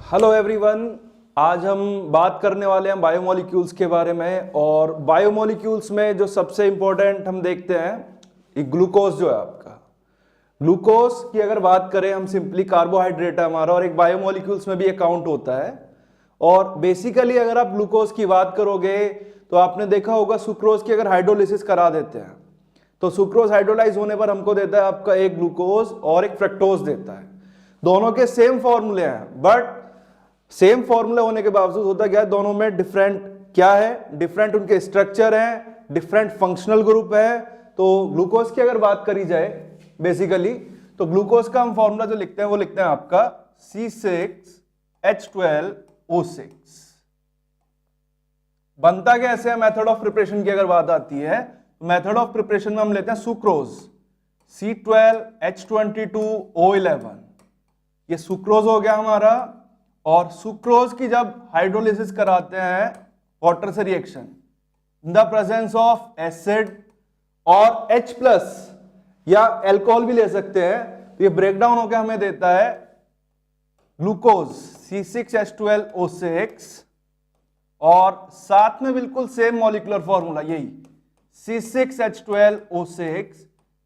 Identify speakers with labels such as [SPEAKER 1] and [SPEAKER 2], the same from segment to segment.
[SPEAKER 1] Hello everyone. आज हम बात करने वाले हैं बायोमोलिक्यूल्स के बारे में। और बायोमोलिक्यूल्स में जो सबसे इंपॉर्टेंट हम देखते हैं ये ग्लूकोज जो है आपका। ग्लूकोज की अगर बात करें हम, सिंपली कार्बोहाइड्रेट है हमारा और एक बायोमोलिक्यूल्स में भी अकाउंट होता है। और बेसिकली अगर आप ग्लूकोज की बात करोगे तो आपने देखा होगा सुक्रोज की अगर हाइड्रोलिसिस करा देते हैं तो सुक्रोज हाइड्रोलाइज होने पर हमको देता है आपका एक ग्लूकोज और एक फ्रक्टोज देता है। दोनों के सेम फॉर्मूले हैं, बट सेम फॉर्मूला होने के बावजूद होता क्या है, दोनों में डिफरेंट क्या है, डिफरेंट उनके स्ट्रक्चर हैं, डिफरेंट फंक्शनल ग्रुप है। तो ग्लूकोज की अगर बात करी जाए बेसिकली तो ग्लूकोज का हम फॉर्मूला जो लिखते हैं वो लिखते हैं आपका C6H12O6। बनता कैसे है, मेथड ऑफ प्रिपरेशन की अगर बात आती है तो मेथड ऑफ प्रिपरेशन में हम लेते हैं सुक्रोज C12H22O11। ये सुक्रोज हो गया हमारा। और सुक्रोज की जब हाइड्रोलिसिस कराते हैं वाटर से reaction in the presence of acid और H+ या अल्कोहल भी ले सकते हैं, तो ये ब्रेकडाउन होकर हमें देता है ग्लूकोज C6H12O6 और साथ में बिल्कुल सेम मॉलिक्यूलर फॉर्मूला यही C6H12O6,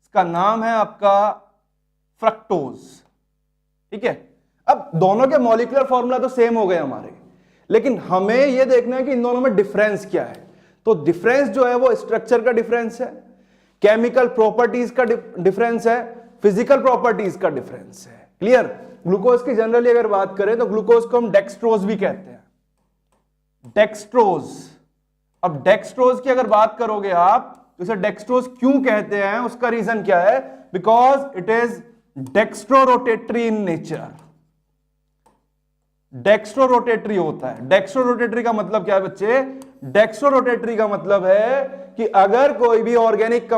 [SPEAKER 1] इसका नाम है आपका फ्रक्टोज। ठीक है, अब दोनों के मॉलिक्यूलर फॉर्मूला तो सेम हो गए हमारे, लेकिन हमें यह देखना है कि इन दोनों में डिफरेंस क्या है। तो डिफरेंस जो है वो स्ट्रक्चर का डिफरेंस है, केमिकल प्रॉपर्टीज का डिफरेंस है, फिजिकल प्रॉपर्टीज का डिफरेंस है। क्लियर। ग्लूकोज की जनरली अगर बात करें तो ग्लूकोज को हम डेक्सट्रोज भी कहते हैं, डेक्सट्रोज। अब डेक्सट्रोज की अगर बात करोगे आप तो इसे डेक्सट्रोज क्यों कहते हैं, उसका रीजन क्या है, because it is dextrorotatory in nature. Dextrorotatory होता है। डेक्स्ट्रोरोटेटरी का मतलब क्या है बच्चे, डेक्स्ट्रोरोटेटरी का मतलब है कि अगर कोई भी ऑर्गेनिक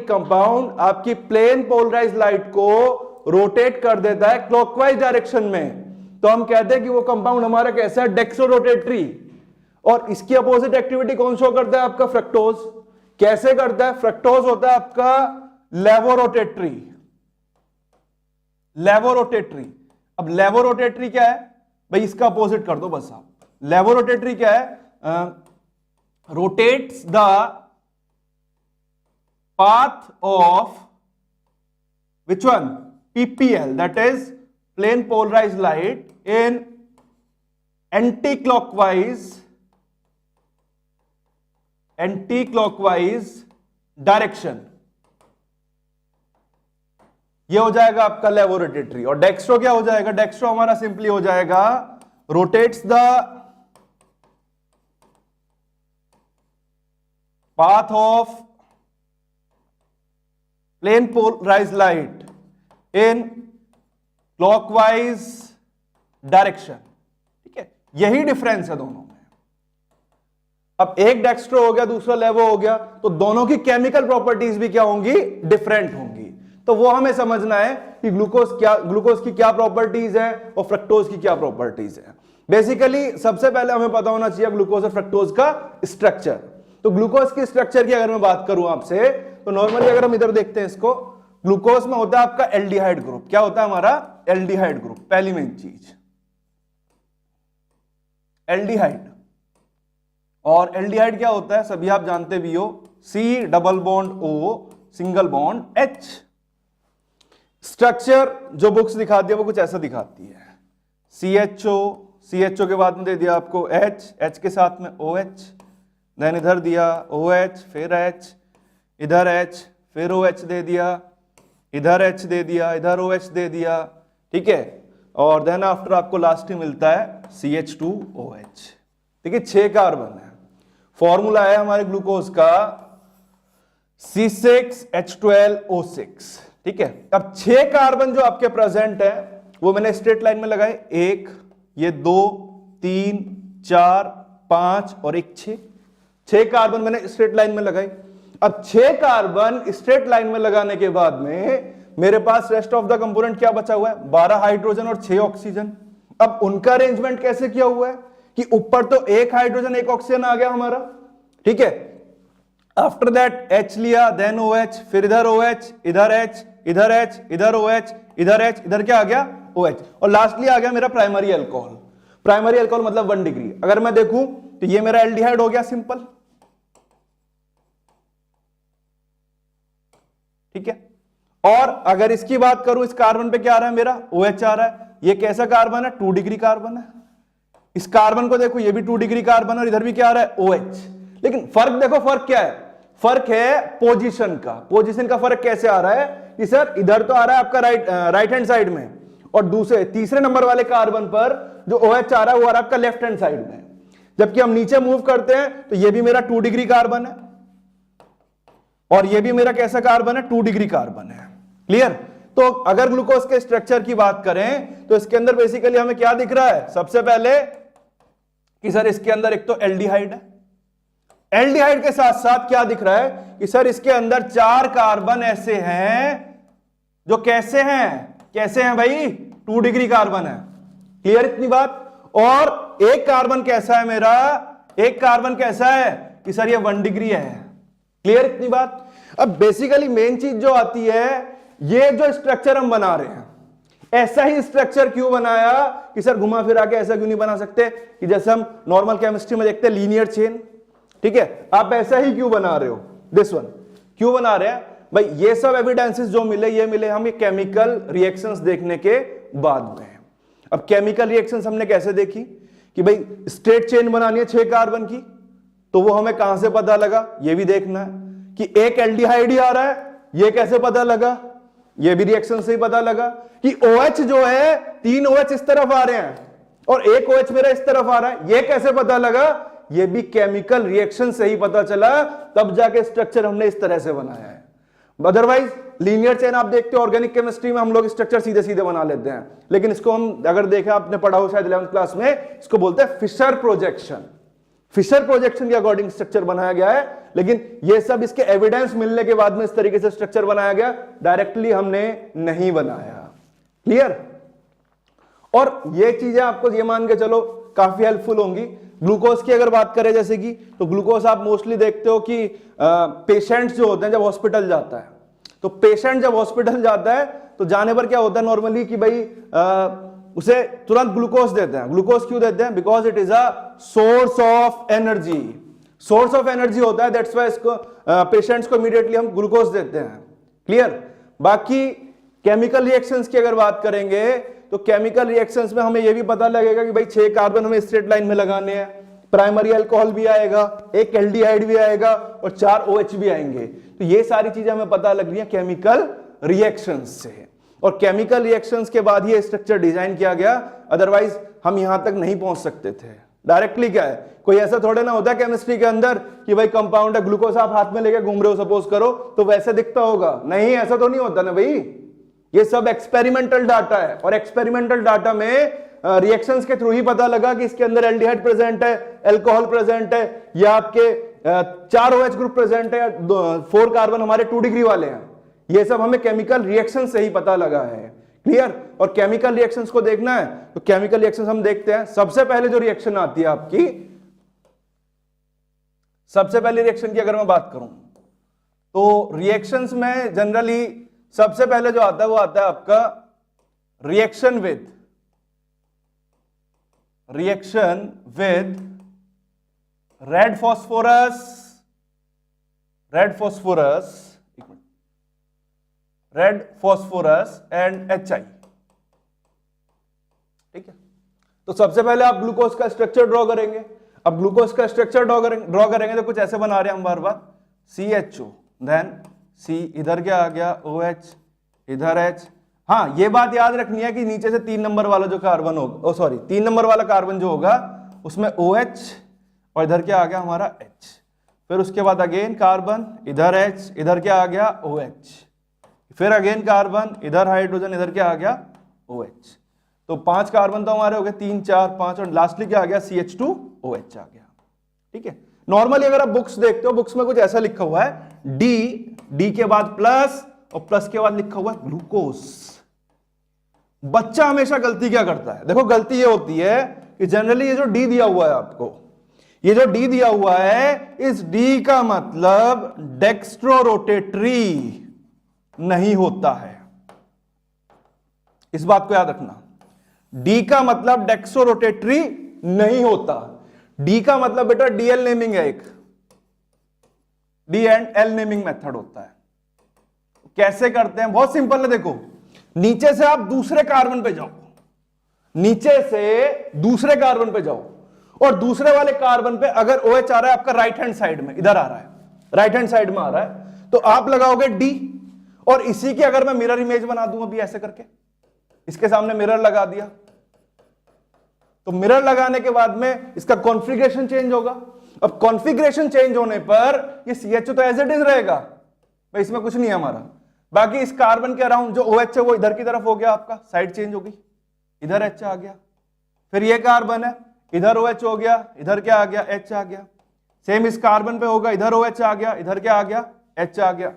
[SPEAKER 1] कंपाउंड आपकी प्लेन पोलराइज लाइट को रोटेट कर देता है क्लॉकवाइज डायरेक्शन में, तो हम कहते हैं कि वो कंपाउंड हमारा कैसा है, डेक्स्ट्रोरोटेटरी। और इसकी अपोजिट एक्टिविटी कौन शो करता है, आपका फ्रक्टोज। कैसे करता है, फ्रक्टोज होता है आपका लेवोरोटेटरी। लेवोरोटेटरी। अब लेवोरोटेटरी क्या है भाई, इसका अपोजिट कर दो बस आप। लेवोरोटेटरी क्या है, rotates the path of which one, PPL, that is plane polarise light in anticlockwise direction. ये हो जाएगा आपका लेवोरोटेटरी। और डेक्स्ट्रो क्या हो जाएगा, डेक्स्ट्रो हमारा सिंपली हो जाएगा rotates the path of plane polarise light in clockwise direction. ठीक है, यही डिफरेंस है दोनों में। अब एक डेक्स्ट्रो हो गया, दूसरा लेवो हो गया, तो दोनों की केमिकल प्रॉपर्टीज भी क्या होंगी, डिफरेंट होंगी। तो वो हमें समझना है कि ग्लूकोज की क्या प्रॉपर्टीज है और फ्रक्टोज की क्या प्रॉपर्टीज है। बेसिकली सबसे पहले हमें पता होना चाहिए ग्लूकोज और फ्रक्टोज का स्ट्रक्चर। तो ग्लूकोज की स्ट्रक्चर की अगर मैं बात करूं आपसे तो नॉर्मली अगर हम इधर देखते हैं इसको, ग्लूकोज में होता है आपका एल्डिहाइड ग्रुप। क्या होता है हमारा, एल्डिहाइड ग्रुप। पहली मेन चीज एल्डिहाइड। और एल्डिहाइड क्या होता है सभी आप जानते भी हो, C double bond O single bond H। Structure जो बुक्स दिखाती है वो कुछ ऐसा दिखाती है, CHO के बाद में दे दिया आपको H के साथ में OH, देन इधर दिया OH फिर H, इधर H फिर OH दे दिया, इधर H दे दिया, इधर OH दे दिया। ठीक है, और देन आफ्टर आपको लास्ट ही मिलता है CH2OH। ठीक है, 6 कार्बन है। फॉर्मूला है हमारे ग्लूकोज का C6H12O6। ठीक है, अब 6 कार्बन जो आपके प्रेजेंट है वो मैंने स्ट्रेट लाइन में लगाए, 1, ये 2, 3, 4, 5 और एक 6। 6 कार्बन मैंने स्ट्रेट लाइन में लगाई। अब 6 कार्बन स्ट्रेट लाइन में लगाने के बाद में मेरे पास रेस्ट ऑफ द कंपोनेंट क्या बचा हुआ है, 12 हाइड्रोजन और 6 ऑक्सीजन। अब उनका अरेंजमेंट कैसे किया हुआ है कि ऊपर तो 1 हाइड्रोजन 1 ऑक्सीजन आ गया हमारा। ठीक है, आफ्टर दैट H लिया, देन OH, फिर इधर OH, इधर H, इधर H, इधर OH, इधर H, इधर क्या आ गया OH, और लास्टली आ गया मेरा प्राइमरी अल्कोहल। प्राइमरी अल्कोहल मतलब 1 डिग्री। अगर मैं देखूं तो ये मेरा एल्डिहाइड हो गया सिंपल, ठीक है। और अगर इसकी बात करूं, इस कार्बन पे क्या आ रहा है मेरा OH आ रहा है। ये कैसा कार्बन है, 2 डिग्री कार्बन है। इस कार्बन को देखो, ये भी 2 डिग्री कार्बन और इधर भी क्या आ रहा है OH। लेकिन फर्क देखो, फर्क क्या है, फर्क है पोजीशन का। पोजीशन का फर्क कैसे आ रहा है कि सर इधर तो आ रहा है आपका राइट हैंड साइड में, और दूसरे तीसरे नंबर वाले कार्बन पर जो OH आ रहा है वो आ रहा है आपका लेफ्ट हैंड साइड में। जबकि हम नीचे मूव करते हैं तो ये भी मेरा 2 डिग्री कार्बन है और ये भी मेरा कैसा कार्बन है, 2 डिग्री कार्बन है। क्लियर। तो अगर ग्लूकोज के स्ट्रक्चर की बात करें तो इसके अंदर बेसिकली हमें क्या दिख रहा है, सबसे पहले कि सर इसके अंदर एक तो एल्डिहाइड है, एल्डिहाइड के साथ साथ क्या दिख रहा है कि सर इसके अंदर 4 कार्बन ऐसे हैं जो कैसे हैं भाई, 2 डिग्री कार्बन है। क्लियर इतनी बात। और एक कार्बन कैसा है मेरा, एक कार्बन कैसा है कि सर ये 1 डिग्री है। क्लियर इतनी बात। अब बेसिकली मेन चीज जो आती है, ये जो स्ट्रक्चर हम बना रहे हैं, ऐसा ही स्ट्रक्चर क्यों बनाया कि सर घुमा फिरा के ऐसा क्यों नहीं बना सकते कि जैसे हम नॉर्मल केमिस्ट्री में देखते हैं लीनियर चेन, ठीक है। आप ऐसा ही क्यों बना रहे हो, दिस वन क्यों बना रहे हैं भाई, ये सब एविडेंसेस जो मिले, ये मिले हमें केमिकल रिएक्शंस देखने के बाद में। अब केमिकल रिएक्शंस हमने कैसे देखी कि भाई स्ट्रेट चेन बनानी है 6 कार्बन की, तो वो हमें कहां से पता लगा, ये भी देखना है कि एक एल्डिहाइड ही आ रहा है, ये कैसे पता लगा, ये भी रिएक्शन से ही पता लगा कि OH जो है 3 OH इस तरफ आ रहे हैं और एक OH मेरा इस तरफ आ रहा है, ये कैसे पता लगा, ये भी केमिकल रिएक्शन से ही पता चला, तब जाके स्ट्रक्चर हमने इस तरह से बनाया है। अदरवाइज लीनियर चेन आप देखते हो ऑर्गेनिक केमिस्ट्री में हम लोग स्ट्रक्चर सीधे सीधे बना लेते हैं, लेकिन इसको हम अगर देखें, आपने पढ़ा हो शायद 11th क्लास में, इसको बोलते हैं फिशर प्रोजेक्शन। फिशर प्रोजेक्शन के अकॉर्डिंग स्ट्रक्चर बनाया गया है, लेकिन ये सब इसके एविडेंस मिलने के बाद में इस तरीके से स्ट्रक्चर बनाया गया, डायरेक्टली हमने नहीं बनाया। क्लियर। और ये चीजें आपको ये मान के चलो काफी हेल्पफुल होंगी। ग्लूकोज की अगर बात करें जैसे कि, तो ग्लूकोज आप मोस्टली देखते हो कि पेशेंट्स जो होते हैं जब हॉस्पिटल जाता है, तो पेशेंट जब हॉस्पिटल जाता है तो जाने पर क्या होता है नॉर्मली कि भाई उसे तुरंत ग्लूकोज देते हैं। ग्लूकोज क्यों देते हैं, because it is a source of energy, source of energy होता है, दैट्स व्हाई इसको पेशेंट्स को इमीडिएटली हम ग्लूकोज देते हैं। क्लियर। बाकी केमिकल रिएक्शंस की अगर बात करेंगे तो केमिकल रिएक्शंस में हमें यह भी पता लगेगा कि भाई 6 कार्बन हमें स्ट्रेट लाइन में लगाने हैं, प्राइमरी अल्कोहल भी आएगा, एक एल्डिहाइड भी आएगा और 4 OH भी आएंगे। तो ये सारी चीजें हमें पता लग रही है केमिकल रिएक्शंस से, और केमिकल रिएक्शंस के बाद ही स्ट्रक्चर डिजाइन किया गया, अदरवाइज हम यहां तक नहीं पहुंच सकते थे। डायरेक्टली क्या है, कोई ऐसा थोड़े ना होता है केमिस्ट्री के अंदर कि भाई कंपाउंड है, ग्लूकोज आप हाथ में लेके घूम रहे हो सपोज करो, तो वैसे दिखता होगा, नहीं ऐसा तो नहीं होता ना भाई। ये सब एक्सपेरिमेंटल डाटा है, और एक्सपेरिमेंटल डाटा में रिएक्शंस के थ्रू ही पता लगा कि इसके अंदर एल्डिहाइड प्रेजेंट है, अल्कोहल प्रेजेंट है, या आपके 4 OH ग्रुप प्रेजेंट है, या 4 कार्बन हमारे 2 डिग्री वाले हैं। ये सब हमें केमिकल रिएक्शन से ही पता लगा है। क्लियर। और केमिकल रिएक्शंस को देखना है तो केमिकल रिएक्शंस हम देखते हैं। सबसे पहले जो रिएक्शन आती है आपकी, सबसे पहले रिएक्शन की अगर मैं बात करूं तो रिएक्शंस में जनरली सबसे पहले जो आता है वो आता है आपका reaction with red phosphorus and HI। ठीक है। तो सबसे पहले आप ग्लूकोज का स्ट्रक्चर ड्रॉ करेंगे। अब ग्लूकोज का स्ट्रक्चर ड्रॉ करेंगे तो कुछ ऐसे बना रहे हैं हम बार बार, CHO, देन C, इधर क्या आ गया OH, इधर H। हाँ, ये बात याद रखनी है कि नीचे से 3 नंबर वाला जो कार्बन होगा, 3 नंबर वाला कार्बन जो होगा उसमें OH और इधर क्या आ गया हमारा H। फिर उसके बाद अगेन कार्बन, इधर H, इधर क्या आ गया OH, फिर अगेन कार्बन, इधर हाइड्रोजन, इधर क्या आ गया OH। तो 5 कार्बन तो हमारे हो गए, 3 4 5, और लास्टली क्या आ गया CH2OH आ गया। ठीक है। नॉर्मली अगर आप बुक्स देखते हो, बुक्स में कुछ ऐसा लिखा हुआ है डी के बाद प्लस, और प्लस के बाद लिखा हुआ है ग्लूकोज। बच्चा हमेशा गलती क्या करता है, देखो गलती ये होती है कि जनरली ये जो डी दिया हुआ है आपको, ये जो डी दिया हुआ है, इस डी का मतलब डेक्स्ट्रो रोटेटरी नहीं होता है। इस बात को याद रखना। डी का मतलब डेक्सो रोटेटरी नहीं होता। डी का मतलब बेटा डीएल नेमिंग है, एक D and L naming method होता है। कैसे करते हैं? बहुत सिंपल है, देखो नीचे से आप दूसरे कार्बन पे जाओ, नीचे से दूसरे कार्बन पे जाओ और दूसरे वाले कार्बन पे अगर OH आ रहा है आपका राइट हैंड साइड में, इधर आ रहा है, राइट हैंड साइड में आ रहा है, तो आप लगाओगे डी। और इसी की अगर मैं मिरर इमेज बना दूं अभी ऐसे करके, इसके सामने मिरर लगा दिया, तो मिरर लगाने के बाद में इसका कॉन्फ़िगरेशन चेंज होगा। अब कॉन्फ़िगरेशन चेंज होने पर ये CHO तो एज इट इज रहेगा भाई, इसमें कुछ नहीं है हमारा। बाकी इस कार्बन के अराउंड जो OH है वो इधर की तरफ हो गया, आपका साइड चेंज हो गई, इधर H आ गया। फिर ये कार्बन है, इधर OH हो गया, इधर क्या आ गया? H आ गया। सेम इस कार्बन पे होगा, इधर OH आ गया, इधर क्या आ गया? H आ गया।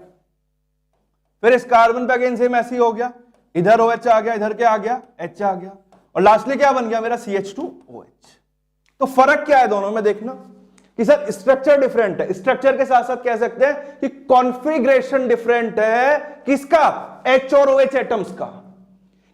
[SPEAKER 1] फिर इस कार्बन पे अगेन सेम ऐसे ही हो गया, इधर OH आ गया, इधर क्या आ गया? H आ गया। और लास्टली क्या बन गया मेरा? CH2OH। तो फर्क क्या है दोनों में? देखना कि सर स्ट्रक्चर डिफरेंट है, स्ट्रक्चर के साथ साथ कह सकते हैं कि कॉन्फ़िगरेशन डिफरेंट है। किसका? H और OH एटम्स का।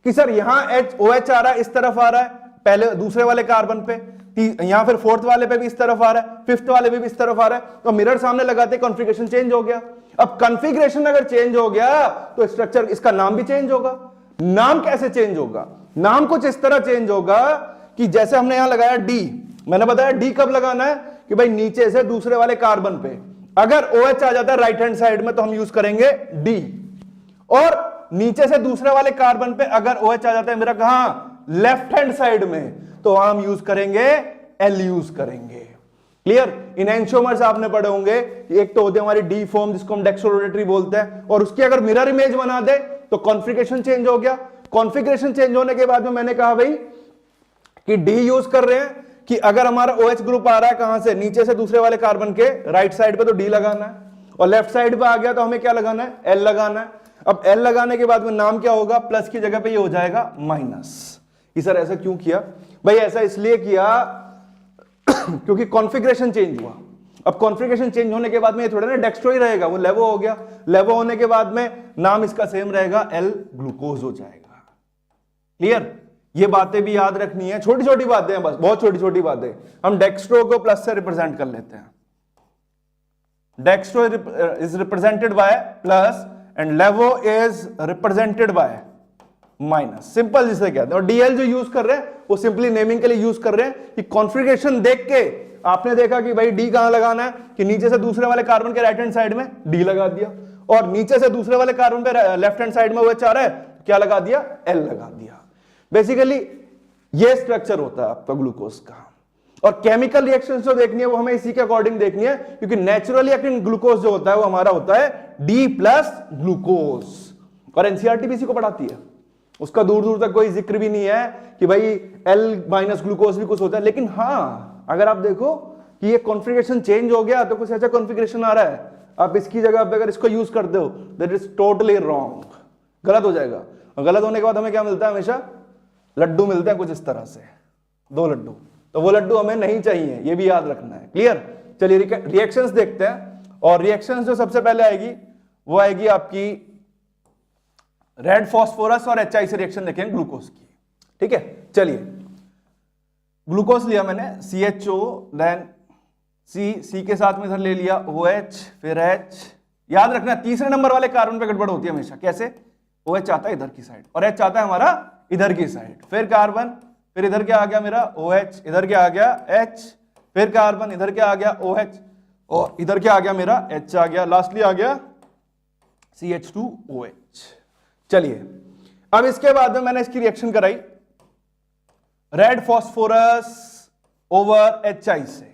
[SPEAKER 1] कि सर यहां OH आ रहा है, इस तरफ आ रहा है, पहले दूसरे वाले कार्बन पे, यहां फिर फोर्थ वाले पे भी इस तरफ आ रहा है, फिफ्थ वाले पे भी इस तरफ आ रहा है। तो मिरर सामने लगाते कॉन्फ़िगरेशन चेंज हो गया। अब कॉन्फ़िगरेशन अगर चेंज हो गया तो स्ट्रक्चर, इसका नाम भी चेंज होगा। नाम कैसे चेंज होगा? नाम कुछ इस तरह चेंज होगा कि जैसे हमने यहां लगाया डी, मैंने बताया डी कब लगाना है कि भाई नीचे से दूसरे वाले कार्बन पे अगर OH आ जाता है राइट हैंड साइड में तो हम यूज करेंगे डी, और नीचे से दूसरे वाले कार्बन पे अगर OH आ जाता है मेरा कहां? लेफ्ट हैंड साइड में, तो हम यूज करेंगे एल यूज करेंगे। क्लियर? इनएंशियोमर्स आपने पढ़े होंगे, एक तो होते हैं हमारी डी फॉर्म जिसको हम डेक्सोरोटेटरी बोलते हैं, और उसकी अगर मिरर इमेज बना दे तो कॉन्फ़िगरेशन चेंज हो गया। कॉन्फ़िगरेशन चेंज होने के बाद में मैंने कहा भाई कि डी यूज कर रहे हैं कि अगर हमारा OH ग्रुप आ रहा है कहां से? नीचे से दूसरे वाले कार्बन के राइट साइड पे, तो डी लगाना है, और लेफ्ट साइड पे आ गया तो हमें क्या लगाना है? एल लगाना है। अब एल लगाने के बाद में नाम क्या होगा? प्लस की जगह पे ये हो जाएगा माइनस। कि सर ऐसा क्यों किया? भाई ऐसा इसलिए किया क्योंकि कॉन्फ़िगरेशन चेंज हुआ। अब कॉन्फ़िगरेशन चेंज होने के बाद में ये थोड़ा ना डेक्स्ट्रो ही रहेगा, वो लेवो हो गया। लेवो होने के बाद में नाम इसका सेम रहेगा, एल ग्लूकोज हो जाएगा। क्लियर? ये बातें भी याद रखनी है, छोटी छोटी बातें हैं बस, बहुत छोटी छोटी बातें। हम डेक्स्ट्रो को प्लस से रिप्रेजेंट कर लेते हैं। Dextro is represented by plus and levo is represented by minus. Simple जिसे कहते हैं। और डीएल जो यूज कर रहे हैं वो सिंपली नेमिंग के लिए यूज कर रहे हैं कि कॉन्फ़िगरेशन देख के आपने देखा कि भाई डी कहां लगाना है, कि नीचे से दूसरे वाले कार्बन के राइट हैंड साइड में डी लगा दिया, और नीचे से दूसरे वाले कार्बन पे लेफ्ट हैंड साइड में OH आ रहा है, क्या लगा दिया? एल लगा दिया। बेसिकली ये स्ट्रक्चर होता है आपका ग्लूकोज का। और केमिकल रिएक्शंस जो देखनी है वो हमें इसी के अकॉर्डिंग देखनी है, क्योंकि नेचुरली एक्टिंग ग्लूकोज जो होता है वो हमारा होता है डी प्लस ग्लूकोज। और एनसीईआरटी भी इसी को पढ़ाती है, उसका दूर दूर तक कोई जिक्र भी नहीं है कि भाई एल माइनस ग्लूकोज भी कुछ होता है। लेकिन हाँ, अगर आप देखो कि ये कॉन्फ़िगरेशन चेंज हो गया तो कुछ ऐसा कॉन्फ़िगरेशन आ रहा है, आप इसकी जगह पे अगर इसको यूज करते हो दैट इज टोटली रॉन्ग, गलत हो जाएगा। और गलत होने के बाद हमें क्या मिलता है? हमेशा लड्डू मिलते हैं कुछ इस तरह से, 2 लड्डू। तो वो लड्डू हमें नहीं चाहिए, ये भी याद रखना है। क्लियर? चलिए रिएक्शंस देखते हैं। और रिएक्शंस जो सबसे पहले आएगी वो आएगी आपकी रेड फॉस्फोरस और HI से रिएक्शन देखेंगे ग्लूकोज की। ठीक है, चलिए ग्लूकोज लिया मैंने, CHO, देन C के साथ में इधर ले लिया OH, फिर H। याद रखना तीसरे नंबर वाले कार्बन पे गड़बड़ होती है हमेशा। कैसे? OH आता है इधर की साइड और H आता है हमारा इधर की साइड, फिर कार्बन, फिर इधर क्या आ गया मेरा OH, इधर क्या आ गया H, फिर कार्बन, इधर क्या आ गया OH, और इधर क्या आ गया मेरा H आ गया, लास्टली आ गया CH2OH। चलिए अब इसके बाद में मैंने इसकी रिएक्शन कराई रेड फॉस्फोरस ओवर HI से।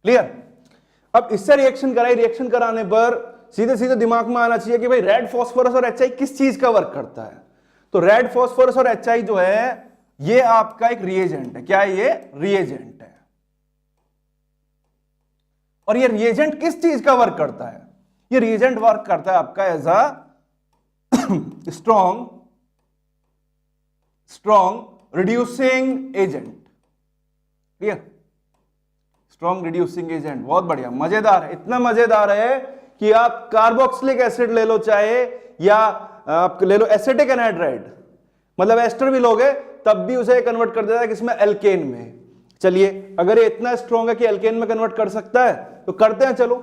[SPEAKER 1] क्लियर? अब इससे रिएक्शन कराई, रिएक्शन कराने पर सीधे सीधे दिमाग में आना चाहिए कि भाई रेड फॉस्फोरस और HI किस चीज का वर्क करता है। तो रेड फॉस्फोरस और HI जो है ये आपका एक रिएजेंट है। क्या है ये? रिएजेंट है। और ये रिएजेंट किस चीज का वर्क करता है? ये रिएजेंट वर्क करता है आपका as a strong reducing agent. Clear? Strong reducing agent, बहुत बढ़िया, मजेदार है। इतना मजेदार है कि आप कार्बोक्सिलिक एसिड ले लो चाहे, या आप ले लो एसिटिक एनहाइड्राइड, मतलब एस्टर भी लोगे तब भी उसे कन्वर्ट कर देता है किसमें, एल्केन में। चलिए अगर ये इतना स्ट्रॉन्ग है कि एल्केन में कन्वर्ट कर सकता है तो करते हैं चलो।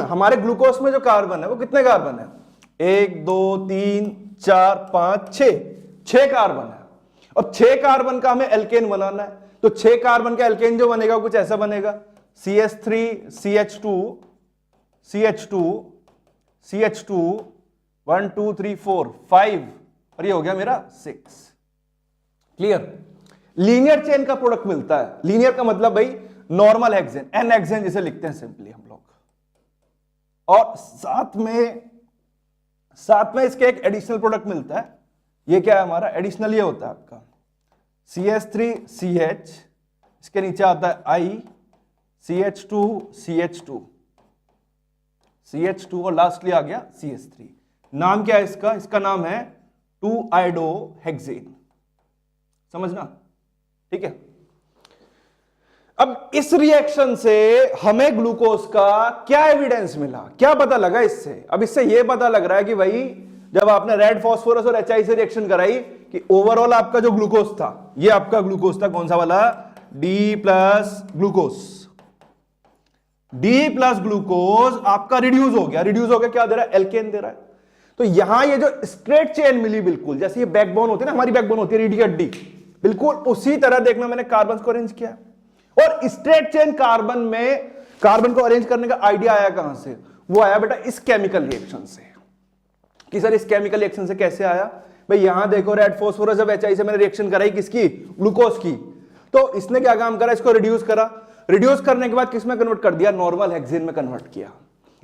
[SPEAKER 1] हमारे ग्लूकोज में जो कार्बन है वो कितने कार्बन है, 1 2 3 4 5 6 कार्बन है। और 6 कार्बन का हमें एल्केन बनाना है, तो 6 कार्बन का एल्केन जो बनेगा वो कुछ ऐसा बनेगा, CH3 CH2 CH2 CH2 1 2 3 4 5 और ये हो गया मेरा 6। क्लियर। लीनियर चेन का प्रोडक्ट मिलता है, लीनियर का मतलब भाई नॉर्मल हेक्सेन, एन हेक्सेन जिसे लिखते हैं सिंपली हम लोग। और साथ में इसके एक एडिशनल प्रोडक्ट मिलता है, ये क्या है हमारा एडिशनल, ये होता है आपका CH3CH, इसके नीचे आता है I, CH2 CH2 और लास्टली आ गया CH3। नाम क्या है इसका, इसका नाम है 2-आयोडोहेक्सेन, समझना, ठीक है। अब इस रिएक्शन से हमें ग्लूकोज का क्या एविडेंस मिला, क्या पता लगा इससे। अब इससे यह पता लग रहा है कि भाई जब आपने रेड फास्फोरस और HI से रिएक्शन कराई कि ओवरऑल आपका जो ग्लूकोज था, ये आपका ग्लूकोज था कौन सा वाला, D plus glucose. D plus glucose आपका रिड्यूस हो गया, क्या दे रहा है, एल्केन दे रहा है। तो यहां ये जो स्ट्रेट चेन मिली, बिल्कुल जैसे ये बैकबोन होती है ना, हमारी बैकबोन होती है रीढ़ की हड्डी, बिल्कुल उसी तरह देखना मैंने कार्बन को अरेंज किया। और स्ट्रेट चेन कार्बन में कार्बन को अरेंज करने का आइडिया आया कहां से, वो आया बेटा इस केमिकल रिएक्शन से। कि सर इस केमिकल रिएक्शन से कैसे आया, भाई यहां देखो रेड फास्फोरस जब HI से मैंने रिएक्शन कराई किसकी, ग्लूकोज की, तो इसने क्या काम करा, इसको रिड्यूस करा, रिड्यूस करने के बाद किसमें कन्वर्ट कर दिया, नॉर्मल हेक्सेन में कन्वर्ट किया।